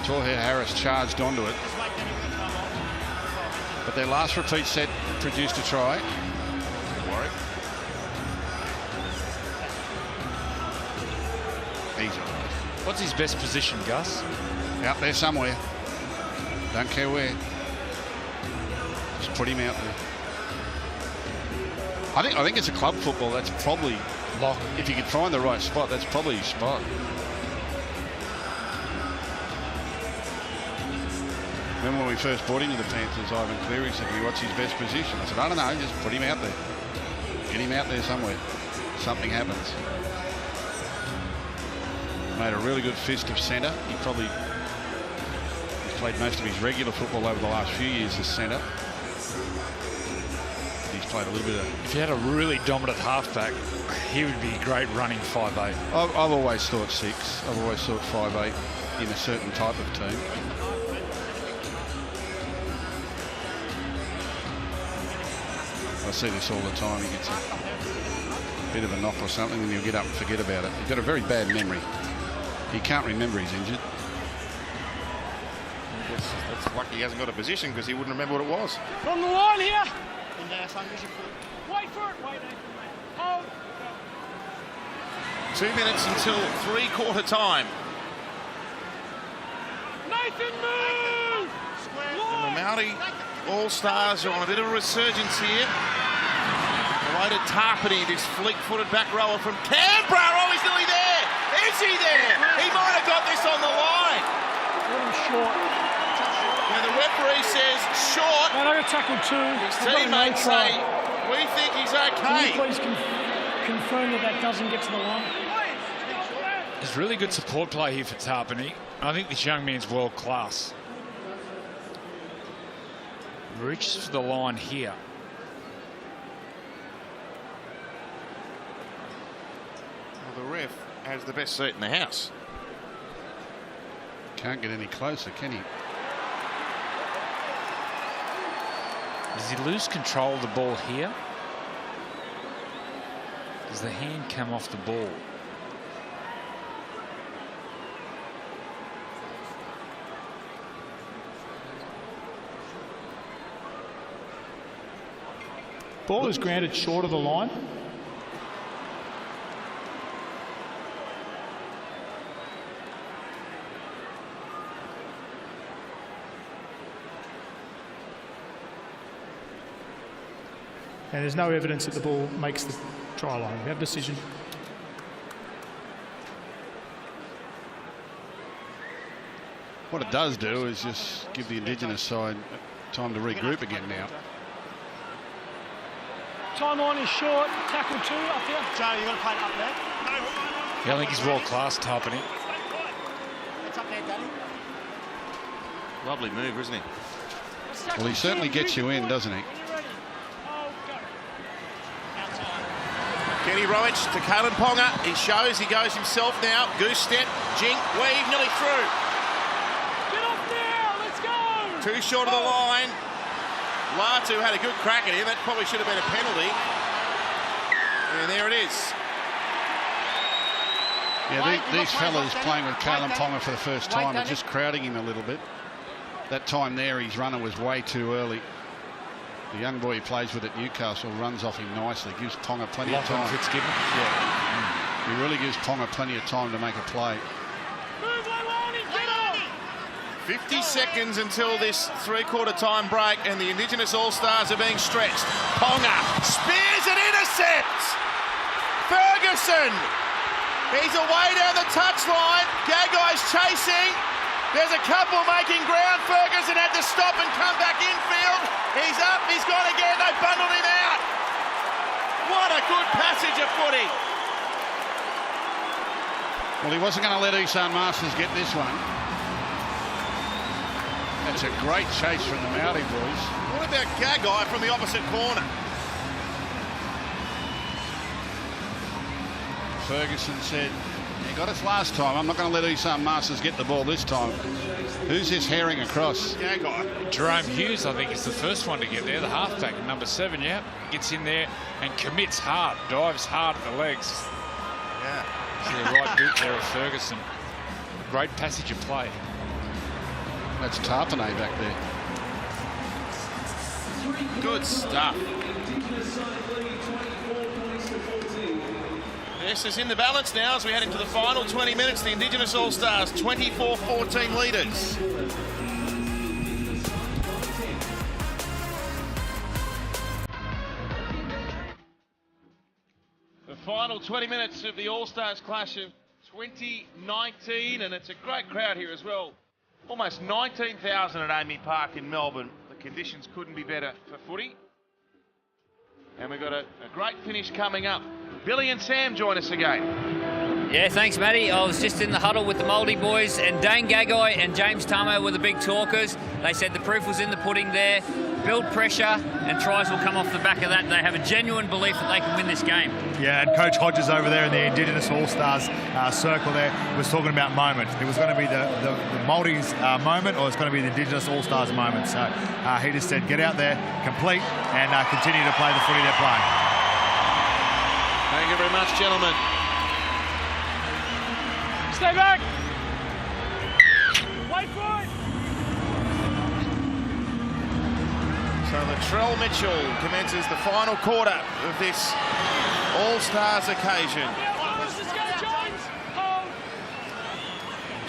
Tohu Harris charged onto it. But their last repeat set produced a try. Warwick. He's all right. What's his best position, Gus? Out there somewhere. Don't care where. Just put him out there. I think it's a club football. That's probably lock. If you can find the right spot, that's probably his spot. Remember when we first brought him to the Panthers, Ivan Cleary said to me, what's his best position? I said, I don't know, just put him out there. Get him out there somewhere. Something happens. Made a really good fist of centre. He's played most of his regular football over the last few years as centre. He's played a little bit of... If you had a really dominant halfback, he would be great running 5'8". I've always thought 6. I've always thought 5'8" in a certain type of team. I see this all the time. He gets a bit of a knock or something and he'll get up and forget about it. He's got a very bad memory. He can't remember he's injured. I guess that's lucky he hasn't got a position because he wouldn't remember what it was. From the line here. Wait for it. Wait. Hold. 2 minutes until three-quarter time. Nathan, move! And the Māori All-Stars are on a bit of a resurgence here. Away to Tarpany, this fleet-footed back rower from Canberra. Oh, he's nearly there. Is he there? He might have got this on the line. Short. Now the referee says short. And I got tackled too. His teammates say, we think he's okay. Can you please confirm that doesn't get to the line? There's really good support play here for Tarpany. I think this young man's world class. Reaches for the line here. Well, the ref has the best seat in the house. Can't get any closer, can he? Does he lose control of the ball here? Does the hand come off the ball? Ball is granted short of the line. And there's no evidence that the ball makes the try line. We have a decision. What it does do is just give the Indigenous side time to regroup again now. Timeline is short. Tackle 2 up here. Joe, you got to play it up there. Yeah, I think he's world class, Tarpany. It's up there, Daddy. Lovely move, isn't he? Well, he certainly gets you in, doesn't he? Kenny Roach to Kalen Ponga. He shows he goes himself now. Goose step, jink, weave, nearly through. Get up there, let's go! Too short of the line. Latu had a good crack at him. That probably should have been a penalty. And there it is. Yeah, these fellas playing with Kalen Ponga for the first time are just crowding him a little bit. That time there, his runner was way too early. The young boy he plays with at Newcastle runs off him nicely, gives Ponga plenty of time. Fitzgibbon. Yeah. He really gives Ponga plenty of time to make a play. 50 seconds until this three-quarter time break, and the Indigenous All-Stars are being stretched. Ponga spears and intercepts. Ferguson. He's away down the touchline. Gagai's chasing. There's a couple making ground. Ferguson had to stop and come back infield. He's up, he's gone again. They bundled him out. What a good passage of footy. Well, he wasn't going to let Isan Masters get this one. That's a great chase from the Māori boys. What about Gagai from the opposite corner? Ferguson said, he got us last time. I'm not going to let Isan Masters get the ball this time. Who's this herring across? Gagai. Jerome Hughes, I think, is the first one to get there, the halfback, number 7, yeah. Gets in there and commits hard, dives hard at the legs. Yeah. See the right boot there of Ferguson. Great passage of play. That's Tarpanay back there. Good stuff. This is in the balance now as we head into the final 20 minutes. The Indigenous All-Stars, 24-14 leaders. The final 20 minutes of the All-Stars clash of 2019, and it's a great crowd here as well. Almost 19,000 at Amy Park in Melbourne. The conditions couldn't be better for footy. And we've got a great finish coming up. Billy and Sam join us again. Yeah, thanks, Matty. I was just in the huddle with the Māori boys, and Dane Gagai and James Tamo were the big talkers. They said the proof was in the pudding there. Build pressure, and tries will come off the back of that. They have a genuine belief that they can win this game. Yeah, and Coach Hodges over there in the Indigenous All-Stars circle there was talking about moment. It was going to be the Māori's moment, or it's going to be the Indigenous All-Stars moment. So he just said, get out there, complete, and continue to play the footy they're playing. Thank you very much, gentlemen. Stay back. Wait for it. So Latrell Mitchell commences the final quarter of this All-Stars occasion.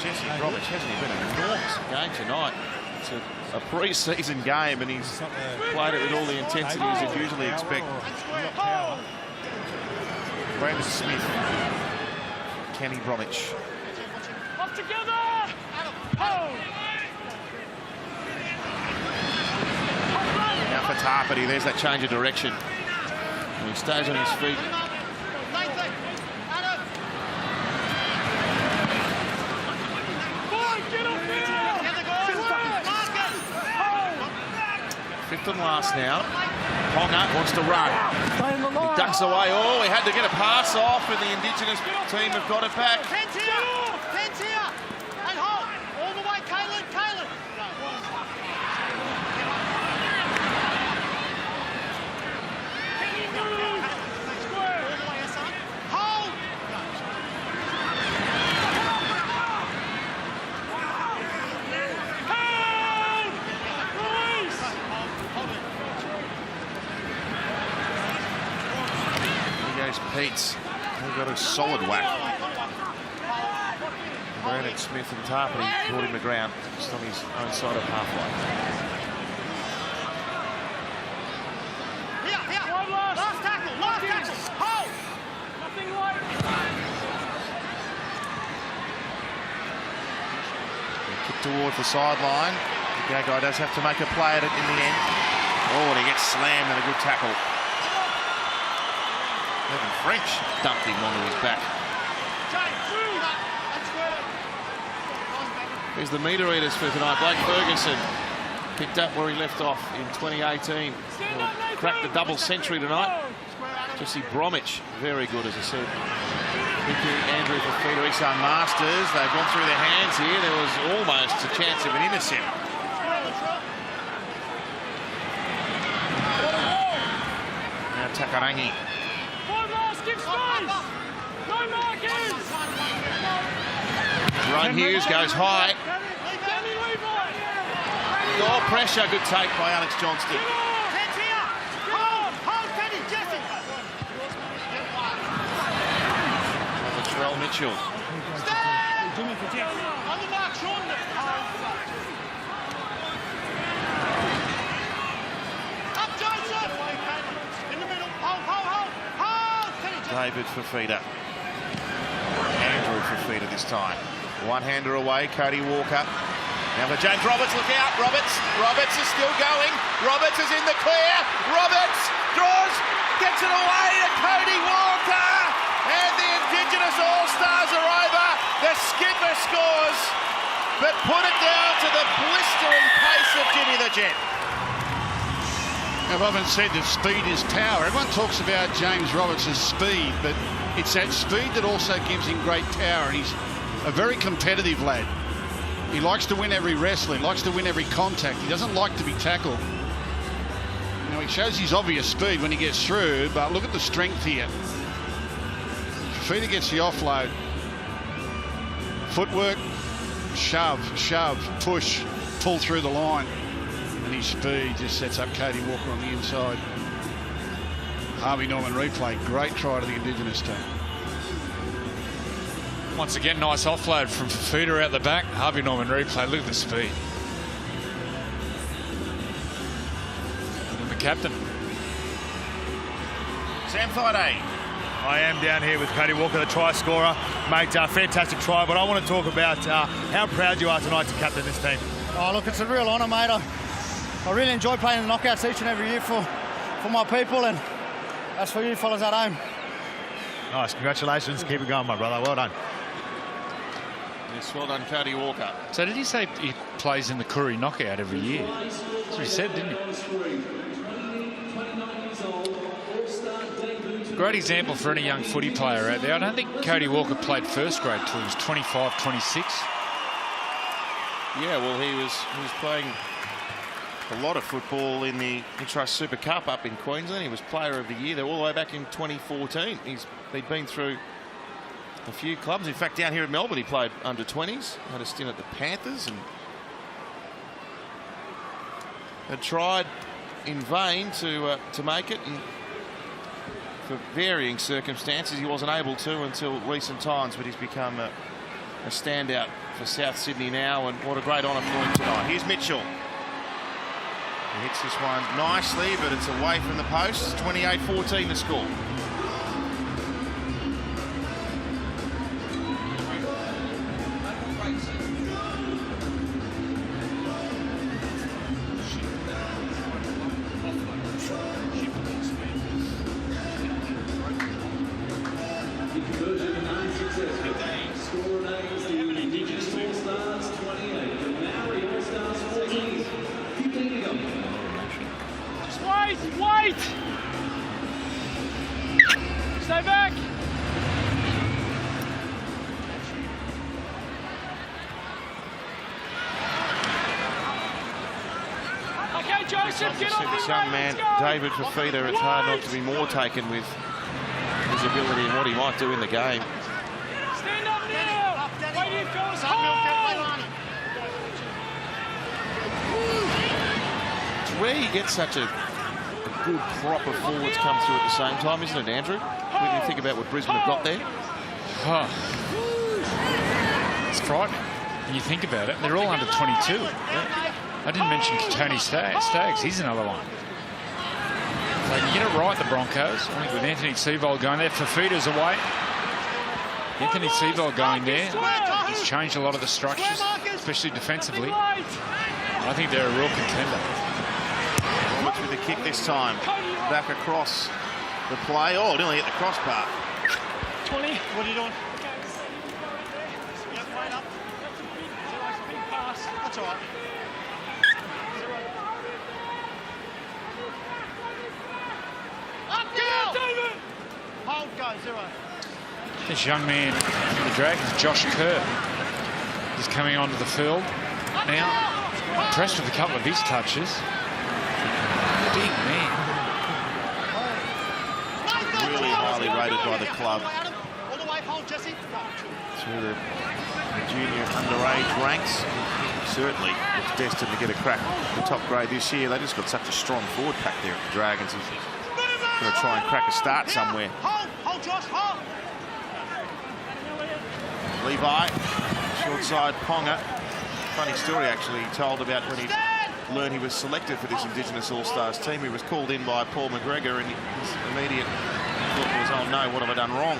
Jesse Roberts hasn't been an enormous game tonight. It's a pre-season game, and he's played it with all the intensity as you'd usually expect. Brandon Smith, Kenny Bromwich. Up together. Now for Tarpany, there's that change of direction. And he stays on his feet. Fifth and last now. Ponga wants to run. He ducks away. Oh, he had to get a pass off, and the Indigenous team have got it back. Ken's here. And hold. All the way, Caleb. Hold. Pete's got a solid whack. Brandon Smith and Tarpany caught him to ground just on his own side of halfway. Last tackle. Hold. Nothing like. Kick towards the sideline. The Gagai does have to make a play at it in the end. Oh, and he gets slammed and a good tackle. Evan French dumped him onto his back. Here's the meter eaters for tonight. Blake Ferguson picked up where he left off in 2018. He'll crack the double century tonight. Jesse Bromwich, very good, as I said. Mickey Andrew for Peter Isan Masters. They've gone through their hands here. There was almost a chance of an intercept. Now Takarangi. Jerome Hughes goes high. Goal pressure, good take by Alex Johnston. Latrell Mitchell. David Fafita. Andrew Fafita this time. One-hander away, Cody Walker. Now for James Roberts, look out, Roberts is still going. Roberts is in the clear. Roberts draws, gets it away to Cody Walker. And the Indigenous All-Stars are over. The skipper scores. but put it down to the blistering pace of Jimmy the Jet. I've often said that speed is power. Everyone talks about James Roberts' speed, but it's that speed that also gives him great power, and he's a very competitive lad. He likes to win every wrestle, he likes to win every contact. He doesn't like to be tackled. Now, he shows his obvious speed when he gets through, but look at the strength here. Fifita gets the offload. Footwork, shove, push, pull through the line. And his speed just sets up Cody Walker on the inside. Harvey Norman replay, great try to the Indigenous team. Once again, nice offload from Fifita out the back. Harvey Norman replay, look at the speed. And the captain. Sam Thaiday. I am down here with Cody Walker, the try scorer. Mate, fantastic try, but I want to talk about how proud you are tonight to captain this team. Oh, look, it's a real honour, mate. I really enjoy playing the knockouts each and every year for my people, and that's for you fellas at home. Nice, congratulations. Keep it going, my brother. Well done. Yes, well done, Cody Walker. So did he say he plays in the Koori knockout every year? That's what he said, didn't he? Great example for any young footy player out there. I don't think Cody Walker played first grade till he was 25, 26. Yeah, well, he was playing a lot of football in the Trust Super Cup up in Queensland. He was player of the year there all the way back in 2014. He'd been through a few clubs. In fact, down here at Melbourne, he played under 20s. Had a stint at the Panthers and had tried in vain to make it. And for varying circumstances, he wasn't able to until recent times. But he's become a standout for South Sydney now. And what a great honour for him tonight. Here's Mitchell. He hits this one nicely, but it's away from the post. 28-14 the score. Wait! Stay back! Okay, Joseph, get on this young man, David Fifita, it's hard not to be more taken with his ability and what he might do in the game. Stand up now! Wait here, fellas, hold! It's where you get such a good crop of forwards come through at the same time, isn't it, Andrew? When you think about what Brisbane have got there. Oh. It's frightening when you think about it. They're all under 22. Yeah. I didn't mention Tony Staggs. He's another one. They can get it right, the Broncos. I think with Anthony Seibold going there, Fifita's away. Anthony Seibold going there. He's changed a lot of the structures, especially defensively. I think they're a real contender. Roberts with the kick this time. Back across the play. Oh, nearly hit the crossbar. 20. What are you doing? That's all right. Up, David! Hold, go, 0. This young man from the Dragons, Josh Kerr, is coming onto the field now. Impressed with a couple of his touches. Big man. Really highly rated by the club. All the way, hold, Jesse. Through the junior underage ranks. Certainly looks destined to get a crack at the top grade this year. They just got such a strong forward pack there at the Dragons. He's going to try and crack a start somewhere. Hold, Josh, hold. Levi, short side Ponga. Funny story actually he told about when he learned he was selected for this Indigenous All-Stars team. He was called in by Paul McGregor and his immediate thought was, oh no, what have I done wrong?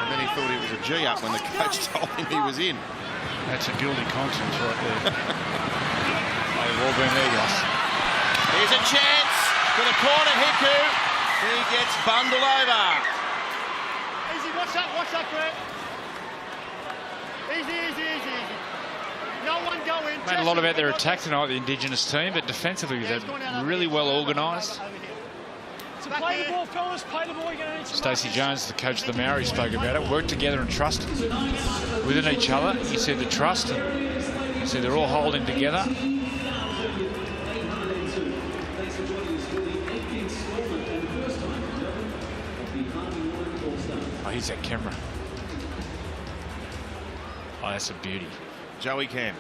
And then he thought it was a G-up when the coach told him he was in. That's a guilty conscience right there. They've all been there, guys. Here's a chance for the corner, Hiku. He gets bundled over. Easy, watch Watch that, Grant. Easy. No one go in. Made a lot about their attack tonight, the Indigenous team, but defensively they're really well organised. So play the ball, fellas. Play the ball. You're going to need some Stacey Jones, the coach of the Maori, spoke about it. Work together and trust within each other. You see the trust, and you see they're all holding together. Oh, here's that camera. Oh, that's a beauty. Joey Cam.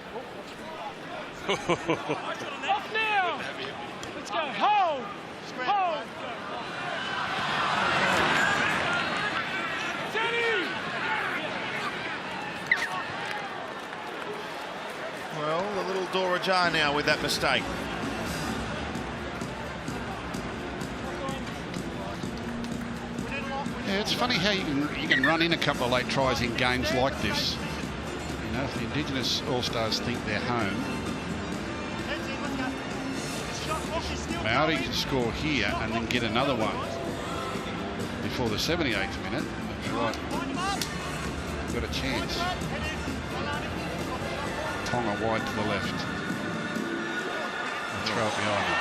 Off now. Let's go. Hold. Well, the little door ajar now with that mistake. Yeah, it's funny how you can run in a couple of late tries in games like this. You know, if the Indigenous All-Stars think they're home, Māori can score here and then get another one before the 78th minute. That's right. Got a chance. Tonga wide to the left. And throw it behind him.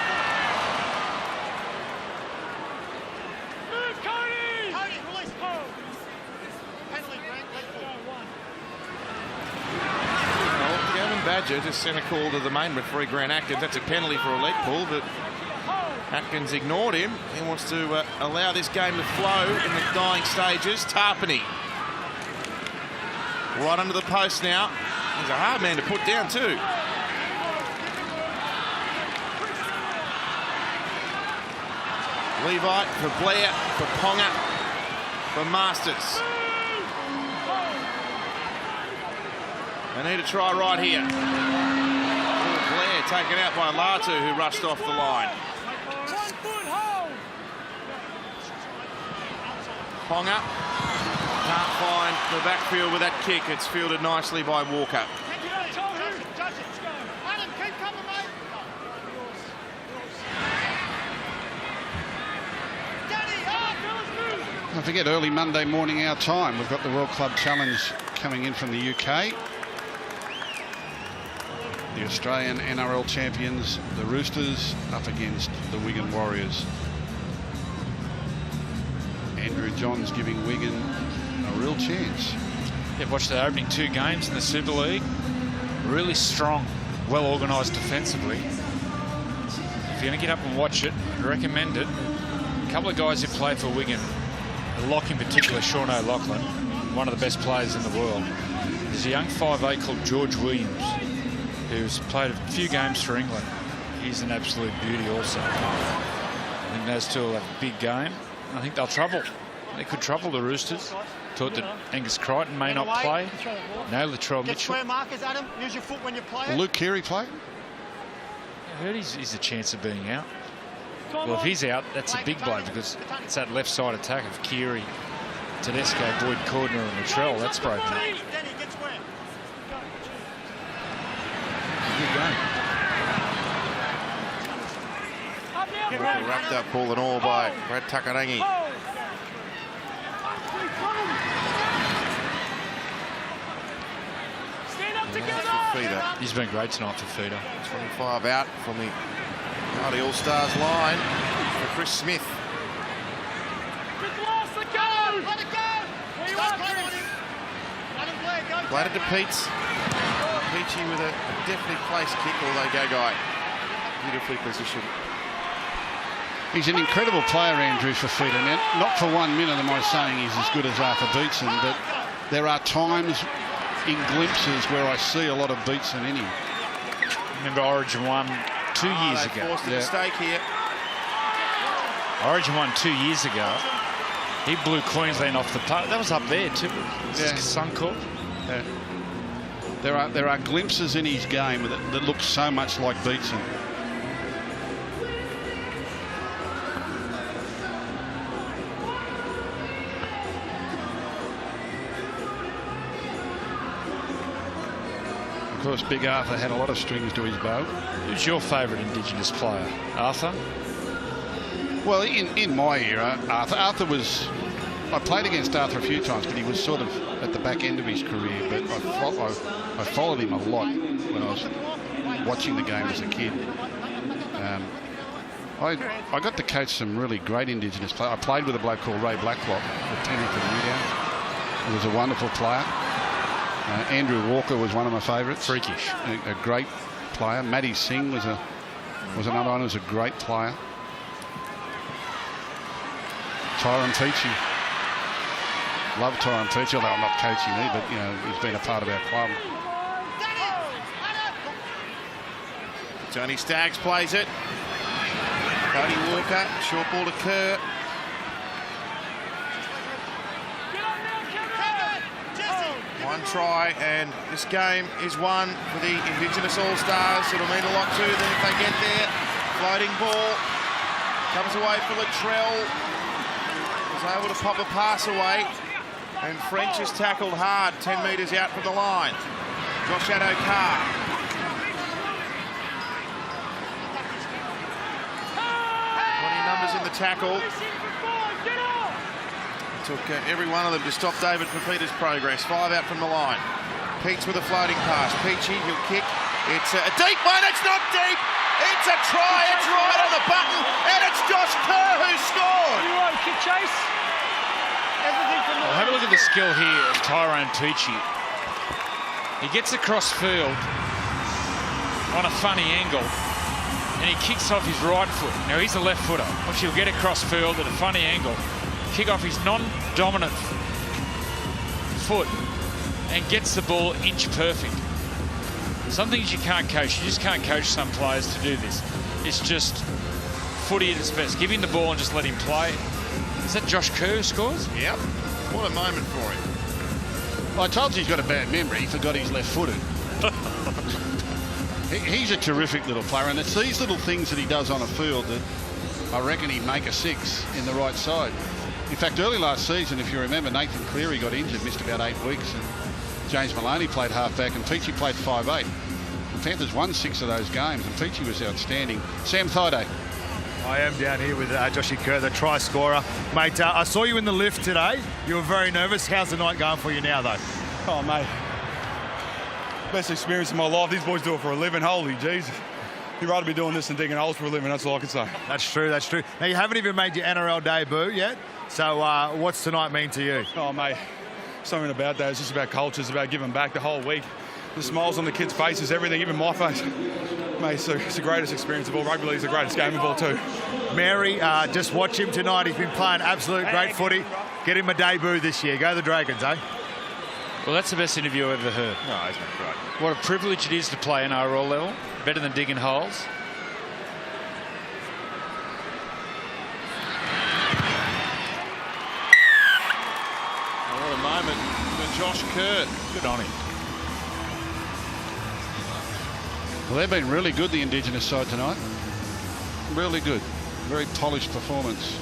Badger just sent a call to the main referee, Grant Atkins. That's a penalty for a leg pull, but Atkins ignored him. He wants to allow this game to flow in the dying stages. Tarpany right under the post now. He's a hard man to put down too. Levi for Blair, for Ponga, for Masters. They need a try right here. Blair taken out by Latu, who rushed off the line. Ponga can't find the backfield with that kick. It's fielded nicely by Walker. Don't forget, early Monday morning our time, we've got the World Club Challenge coming in from the UK. The Australian NRL champions, the Roosters, up against the Wigan Warriors. Andrew Johns giving Wigan a real chance. Yeah, watched the opening two games in the Super League. Really strong, well organised defensively. If you're going to get up and watch it, I recommend it. A couple of guys who play for Wigan, a lock in particular, Sean O'Loughlin, one of the best players in the world. There's a young 5'8" called George Williams, who's played a few games for England. He's an absolute beauty also. I think those two will have a big game. I think they'll trouble. They could trouble the Roosters. Thought that Angus Crichton may not play. No, Latrell Mitchell. Square markers, Adam. Use your foot when you play. Will Luke Keary play? I heard he's a chance of being out. Well, if he's out, that's a big blow because it's that left side attack of Keary, Tedesco, Boyd Cordner and Latrell. That's broken up. Good game. Wrapped up ball and all by Brad Takarangi. He's been great tonight for Feeder. 25 out from the Māori All-Stars line for Chris Smith. Played it to Peets. Peachy with a definitely placed kick, although Gagai beautifully positioned. He's an incredible player, Andrew, for Feeder. Now, not for 1 minute am I saying he's as good as Arthur Beetson, but there are times in glimpses where I see a lot of Beetson in him. Remember Origin 1 2 years ago. Forced a mistake here. Origin 1 2 years ago. He blew Queensland off the park. That was up there too. Yeah. Suncorp. Yeah. There are glimpses in his game that look so much like Beetson. Of course, Big Arthur had a lot of strings to his bow. Who's your favourite Indigenous player? Arthur? Well, in my era, Arthur was I played against Arthur a few times, but he was sort of at the back end of his career. But I followed him a lot when I was watching the game as a kid. I got to coach some really great Indigenous players. I played with a bloke called Ray Blacklock for Tennyson Newdown. He was a wonderful player. Andrew Walker was one of my favourites. Freakish. A great player. Matty Singh was another one who was a great player. Tyrone Peachy. Love Tyrone Peachy, although I'm not coaching me, but you know, he's been a part of our club. Tony Staggs plays it. Cody Walker, short ball to Kerr. One try, and this game is won for the Indigenous All-Stars. It'll mean a lot to them if they get there. Floating ball comes away for Latrell. Was able to pop a pass away, and French is tackled hard 10 metres out from the line. Josh Addo-Carr. Numbers in the tackle. Took every one of them to stop David Pepita's progress. 5 out from the line. Pete's with a floating pass. Peachy, he'll kick. It's a deep one. It's not deep. It's a try. It's right on the button. And it's Josh Kerr who scored. You want kick chase? Everything from the have a look at the skill here of Tyrone Peachy. He gets across field on a funny angle, and he kicks off his right foot. Now he's a left footer, which he'll get across field at a funny angle, kick off his non-dominant foot, and gets the ball inch perfect. Some things you can't coach. You just can't coach some players to do this. It's just footy at its best. Give him the ball and just let him play. Is that Josh Kerr who scores? Yep. What a moment for him. Well, I told you he's got a bad memory. He forgot he's left-footed. He's a terrific little player, and it's these little things that he does on a field that I reckon he'd make a 6 in the right side. In fact, early last season, if you remember, Nathan Cleary got injured, missed about 8 weeks, and James Maloney played halfback, and Peachy played 5'8". The Panthers won 6 of those games, and Peachy was outstanding. Sam Thaiday. I am down here with Joshy Kerr, the try scorer. Mate, I saw you in the lift today. You were very nervous. How's the night going for you now, though? Oh, mate. Best experience of my life. These boys do it for a living. Holy jeez. You'd rather be doing this than digging holes for a living. That's all I can say. That's true, that's true. Now, you haven't even made your NRL debut yet. So what's tonight mean to you? Oh, mate. Something about that. It's just about culture. It's about giving back the whole week. The smiles on the kids' faces, everything, even my face. Mate, it's the greatest experience of all. Rugby league's the greatest game of all, too. Mary, just watch him tonight. He's been playing absolute great footy. Get him a debut this year. Go the Dragons, eh? Well, that's the best interview I've ever heard. No, he's been great. What a privilege it is to play NRL level. Better than digging holes. What a moment for Josh Kerr. Good on him. Well, they've been really good, the Indigenous side tonight. Really good. Very polished performance.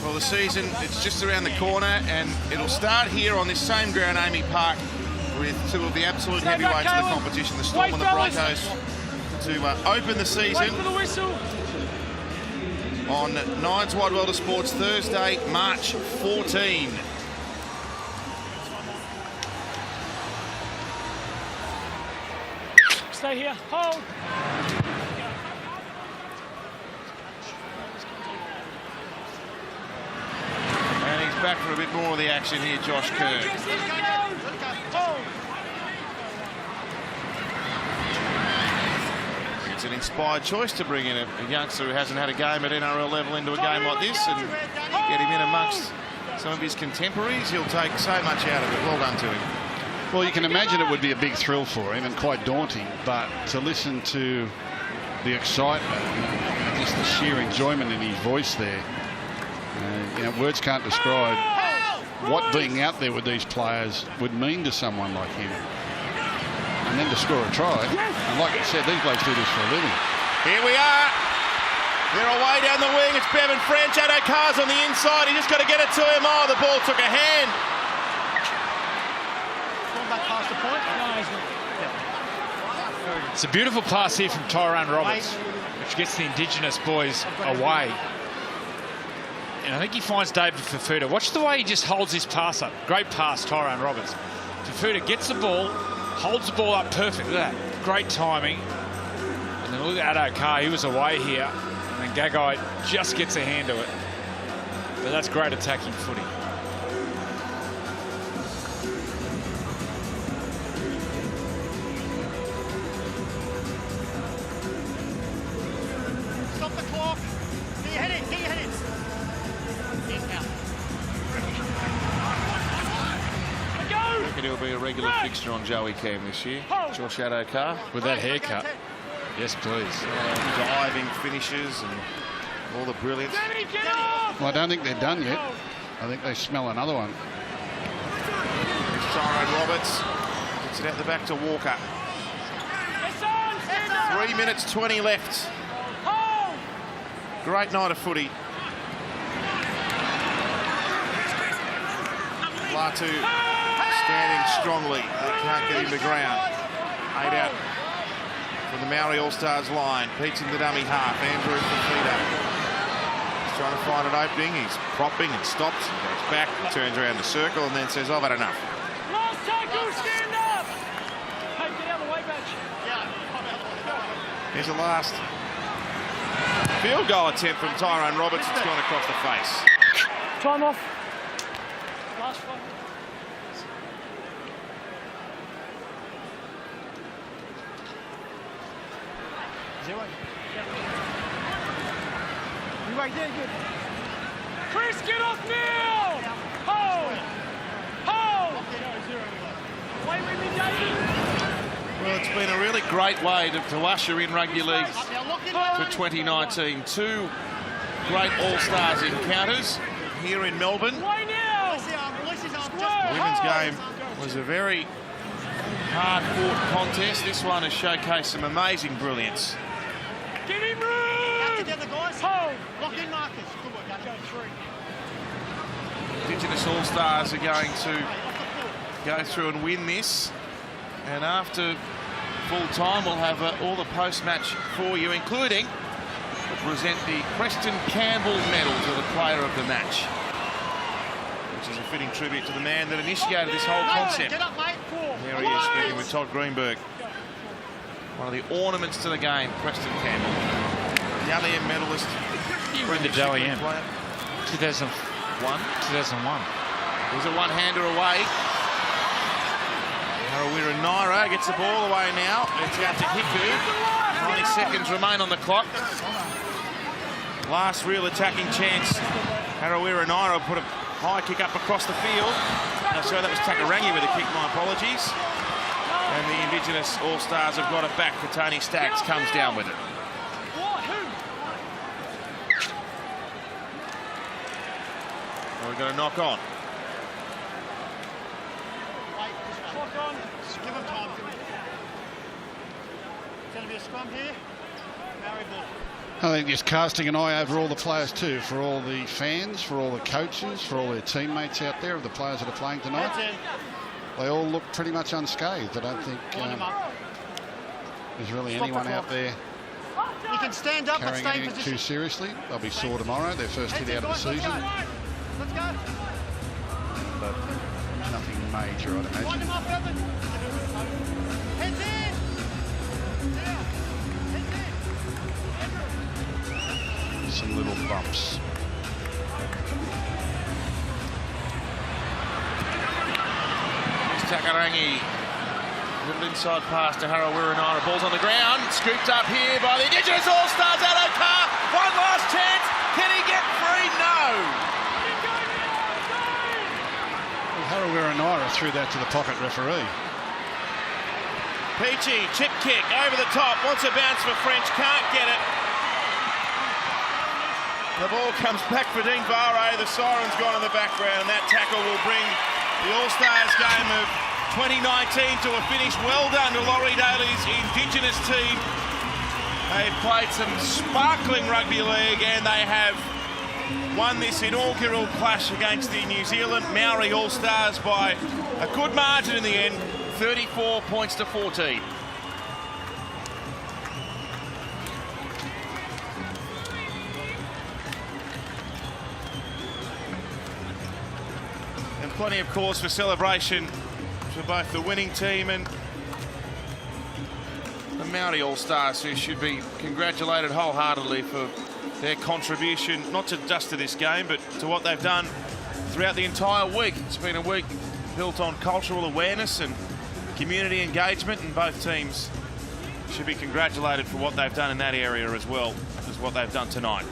Well, the season, it's just around the corner, and it'll start here on this same ground, Amy Park, with 2 of the absolute heavyweights of the competition, the Storm and the Broncos, to open the season. Wait for the whistle. On Nines Wide World of Sports, Thursday, March 14. Stay here. Hold. And he's back for a bit more of the action here, Josh Kerr. It's an inspired choice to bring in a youngster who hasn't had a game at NRL level into a game like this and get him in amongst some of his contemporaries. He'll take so much out of it. Well done to him. Well, you can imagine it would be a big thrill for him and quite daunting, but to listen to the excitement and just the sheer enjoyment in his voice there, you know, words can't describe what being out there with these players would mean to someone like him. And then to score a try, and like I said, these blokes do this for a living. Here we are. They're away down the wing. It's Bevan French. Addo-Carr's on the inside. He just got to get it to him. Oh, the ball took a hand. Past the point? No, he's not. It's a beautiful pass here from Tyrone Roberts, which gets the Indigenous boys away. And I think he finds David Fafita. Watch the way he just holds his pass up. Great pass, Tyrone Roberts. Fafita gets the ball, holds the ball up perfect. Look at that. Great timing. And then look at Addo-Carr. He was away here. And Gagai just gets a hand to it. But that's great attacking footy. Stop the clock. Get your head in. Get your head in. I reckon he'll be a regular fixture on Joey Cam this year. Josh Addo-Carr. With that haircut. Yes, please. Diving finishes and all the brilliance. Well, I don't think they're done yet. I think they smell another one. There's Tyrone Roberts. Gets it out the back to Walker. 3 minutes 20 left. Great night of footy. Latu standing strongly. They can't get him to ground. 8 out from the Maori All-Stars line. Pete's in the dummy half. Andrew Fafita. He's trying to find an opening. He's propping and stops and goes back, turns around the circle and then says, I've had enough. Last tackle, stand up! Hey, get out of the way, Badge. Here's the last field goal attempt from Tyrone Roberts. It's gone across the face. Time off. Last one. Zero. You right there, good. Chris, get off now! Hold! Hold! Wait with me, David. Well, it's been a really great way to usher in rugby league for 2019. 2 great All-Stars encounters here in Melbourne. The women's game was a very hard-fought contest. This one has showcased some amazing brilliance. Give him room! Out together, guys. Hold! Lock in, Marcus. Good work, go 3. Indigenous All-Stars are going to go through and win this. And after full time, we'll have all the post-match for you, including to present the Preston Campbell Medal to the player of the match, which is a fitting tribute to the man that initiated this whole concept. Get up, mate. 4. There he is speaking with Todd Greenberg. One of the ornaments to the game, Preston Campbell. The Dally M medalist. You were in the Dally M. 2001. 2001. There's a one-hander away. Harawira Naira gets the ball away now. It's out to Hiku. 90 seconds remain on the clock. Last real attacking chance. Harawira Naira put a high kick up across the field. So that was Takarangi with a kick, my apologies. And the Indigenous All-Stars have got it back for Tony Staggs, comes down with it. Well, we've got a knock on. Clock on. Give him time. It's going to be a scrum here. Maori ball. I think just casting an eye over all the players too, for all the fans, for all the coaches, for all their teammates out there, of the players that are playing tonight. They all look pretty much unscathed. I don't think there's really anyone out there You can stand up, but carrying stay in anything position. too seriously. They'll be sore tomorrow, their first hit out of the season. Let's go. But nothing major, I'd Wind him imagine. up, Evan. Heads in. Some little bumps. Here's Takarangi. Little inside pass to Harawira Naira. Ball's on the ground. Scooped up here by the Indigenous All-Stars. Addo-Carr. One last chance. Can he get free? No. Well, Harawira Naira threw that to the pocket referee. Peachy, chip kick over the top. Wants a bounce for French. Can't get it. The ball comes back for Dean Vare. The siren's gone in the background. And that tackle will bring the All-Stars game of 2019 to a finish. Well done to Laurie Daly's Indigenous team. They've played some sparkling rugby league and they have won this inaugural clash against the New Zealand Maori All-Stars by a good margin in the end, 34 points to 14. Plenty of cause for celebration for both the winning team and the Māori All-Stars, who should be congratulated wholeheartedly for their contribution, not just to this game, but to what they've done throughout the entire week. It's been a week built on cultural awareness and community engagement, and both teams should be congratulated for what they've done in that area as well as what they've done tonight.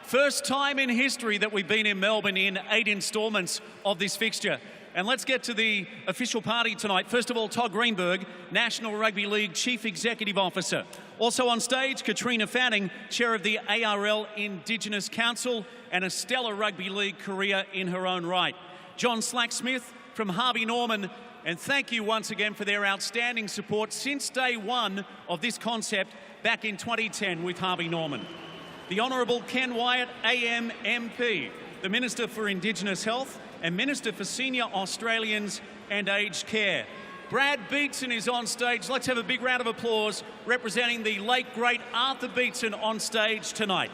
First time in history that we've been in Melbourne in 8 instalments of this fixture. And let's get to the official party tonight. First of all, Todd Greenberg, National Rugby League Chief Executive Officer. Also on stage, Katrina Fanning, Chair of the ARL Indigenous Council and a stellar rugby league career in her own right. John Slack-Smith from Harvey Norman, and thank you once again for their outstanding support since day one of this concept back in 2010 with Harvey Norman. The Honourable Ken Wyatt, AM MP, the Minister for Indigenous Health and Minister for Senior Australians and Aged Care. Brad Beetson is on stage. Let's have a big round of applause representing the late, great Arthur Beetson on stage tonight.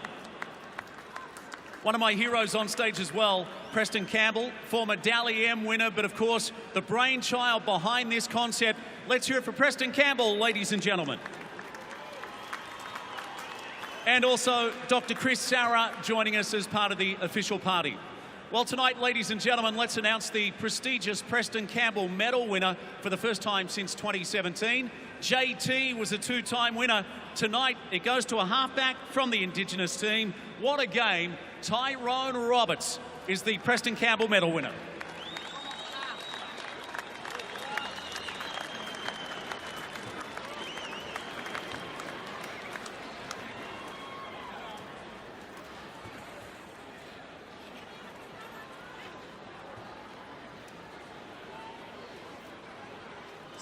One of my heroes on stage as well, Preston Campbell, former Dally M winner, but of course the brainchild behind this concept. Let's hear it for Preston Campbell, ladies and gentlemen. And also Dr. Chris Sarah joining us as part of the official party. Well, tonight, ladies and gentlemen, let's announce the prestigious Preston Campbell medal winner for the first time since 2017. JT was a two-time winner. Tonight, it goes to a halfback from the Indigenous team. What a game. Tyrone Roberts is the Preston Campbell medal winner.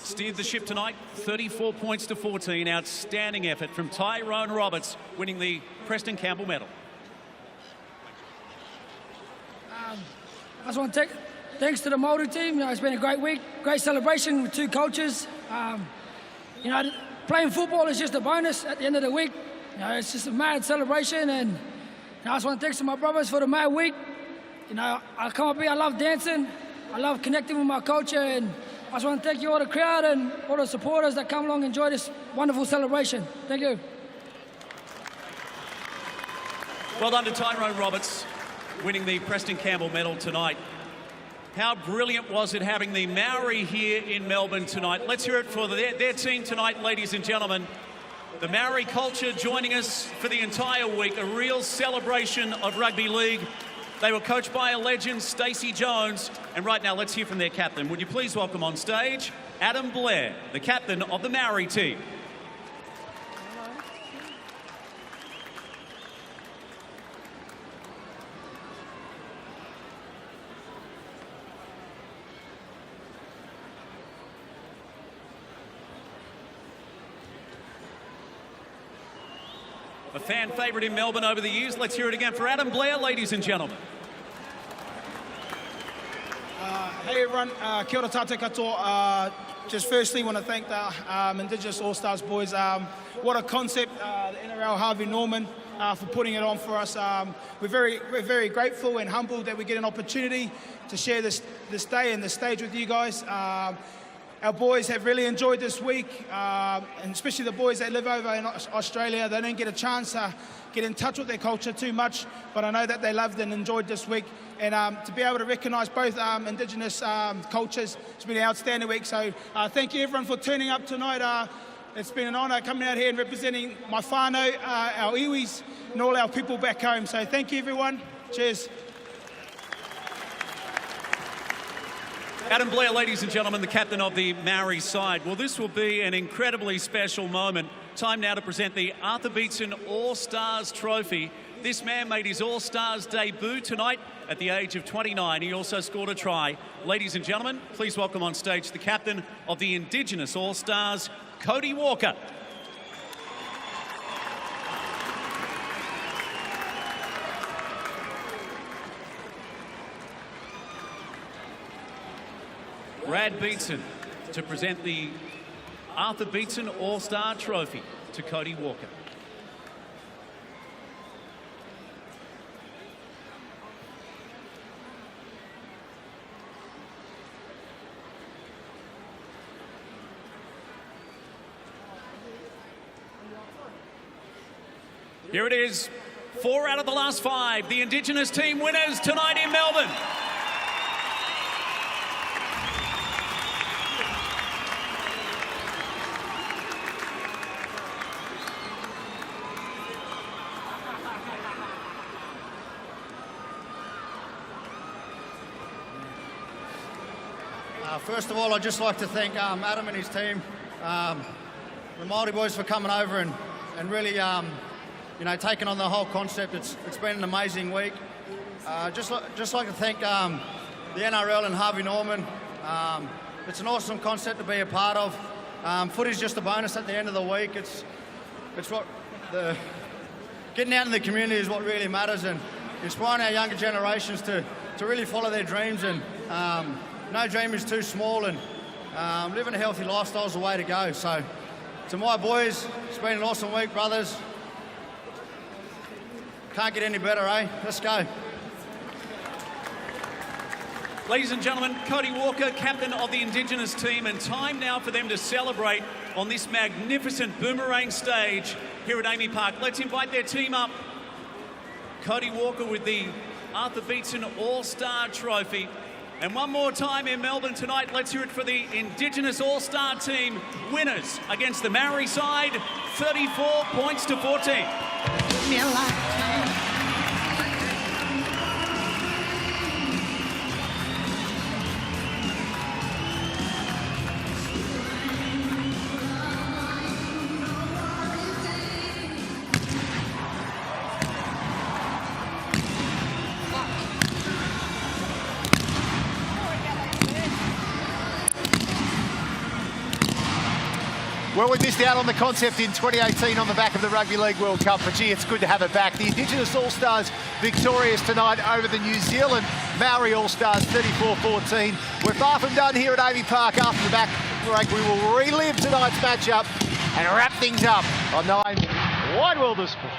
Steered the ship tonight, 34 points to 14. Outstanding effort from Tyrone Roberts, winning the Preston Campbell medal. I just want to take thanks to the Māori team. You know, it's been a great week, great celebration with two cultures. You know, playing football is just a bonus at the end of the week. You know, it's just a mad celebration, and you know, I just want to thanks to my brothers for the mad week. You know, I come up here, I love dancing, I love connecting with my culture, and I just want to thank you all the crowd and all the supporters that come along and enjoy this wonderful celebration. Thank you. Well done to Tyrone Roberts, winning the Preston Campbell medal tonight. How brilliant was it having the Māori here in Melbourne tonight? Let's hear it for their team tonight, ladies and gentlemen. The Māori culture joining us for the entire week, a real celebration of rugby league. They were coached by a legend, Stacey Jones. And right now, let's hear from their captain. Would you please welcome on stage Adam Blair, the captain of the Māori team. A fan favourite in Melbourne over the years. Let's hear it again for Adam Blair, ladies and gentlemen. Hey everyone, kia ora tātou katoa. Just firstly want to thank the Indigenous All-Stars boys. What a concept, the NRL Harvey Norman for putting it on for us. We're very grateful and humbled that we get an opportunity to share this day and the stage with you guys. Our boys have really enjoyed this week, and especially the boys that live over in Australia. They don't get a chance to get in touch with their culture too much, but I know that they loved and enjoyed this week. And to be able to recognise both Indigenous cultures, it's been an outstanding week. So thank you everyone for turning up tonight. It's been an honour coming out here and representing my whānau, our iwis, and all our people back home. So thank you everyone. Cheers. Adam Blair, ladies and gentlemen, the captain of the Māori side. Well, this will be an incredibly special moment. Time now to present the Arthur Beetson All-Stars Trophy. This man made his All-Stars debut tonight at the age of 29. He also scored a try. Ladies and gentlemen, please welcome on stage the captain of the Indigenous All-Stars, Cody Walker. Brad Beetson to present the Arthur Beetson All-Star Trophy to Cody Walker. Here it is, 4 out of the last 5. The Indigenous team winners tonight in Melbourne. First of all, I'd just like to thank Adam and his team, the Māori boys, for coming over and really, you know, taking on the whole concept. It's been an amazing week. Just like to thank the NRL and Harvey Norman. It's an awesome concept to be a part of. Footy's just a bonus at the end of the week. It's what getting out in the community is what really matters, and inspiring our younger generations to really follow their dreams. And no dream is too small, and living a healthy lifestyle is the way to go. So, to my boys, it's been an awesome week, brothers. Can't get any better, eh? Let's go. Ladies and gentlemen, Cody Walker, captain of the Indigenous team, and time now for them to celebrate on this magnificent boomerang stage here at Amy Park. Let's invite their team up. Cody Walker with the Arthur Beetson All-Star Trophy. And one more time in Melbourne tonight, let's hear it for the Indigenous All-Star team winners against the Maori side, 34 points to 14. Well, we missed out on the concept in 2018 on the back of the Rugby League World Cup, but gee, it's good to have it back. The Indigenous All-Stars victorious tonight over the New Zealand Maori All-Stars, 34-14. We're far from done here at Amy Park. After the back break, we will relive tonight's matchup and wrap things up on 9 Wide World of Sports.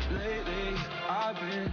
Lately, I've been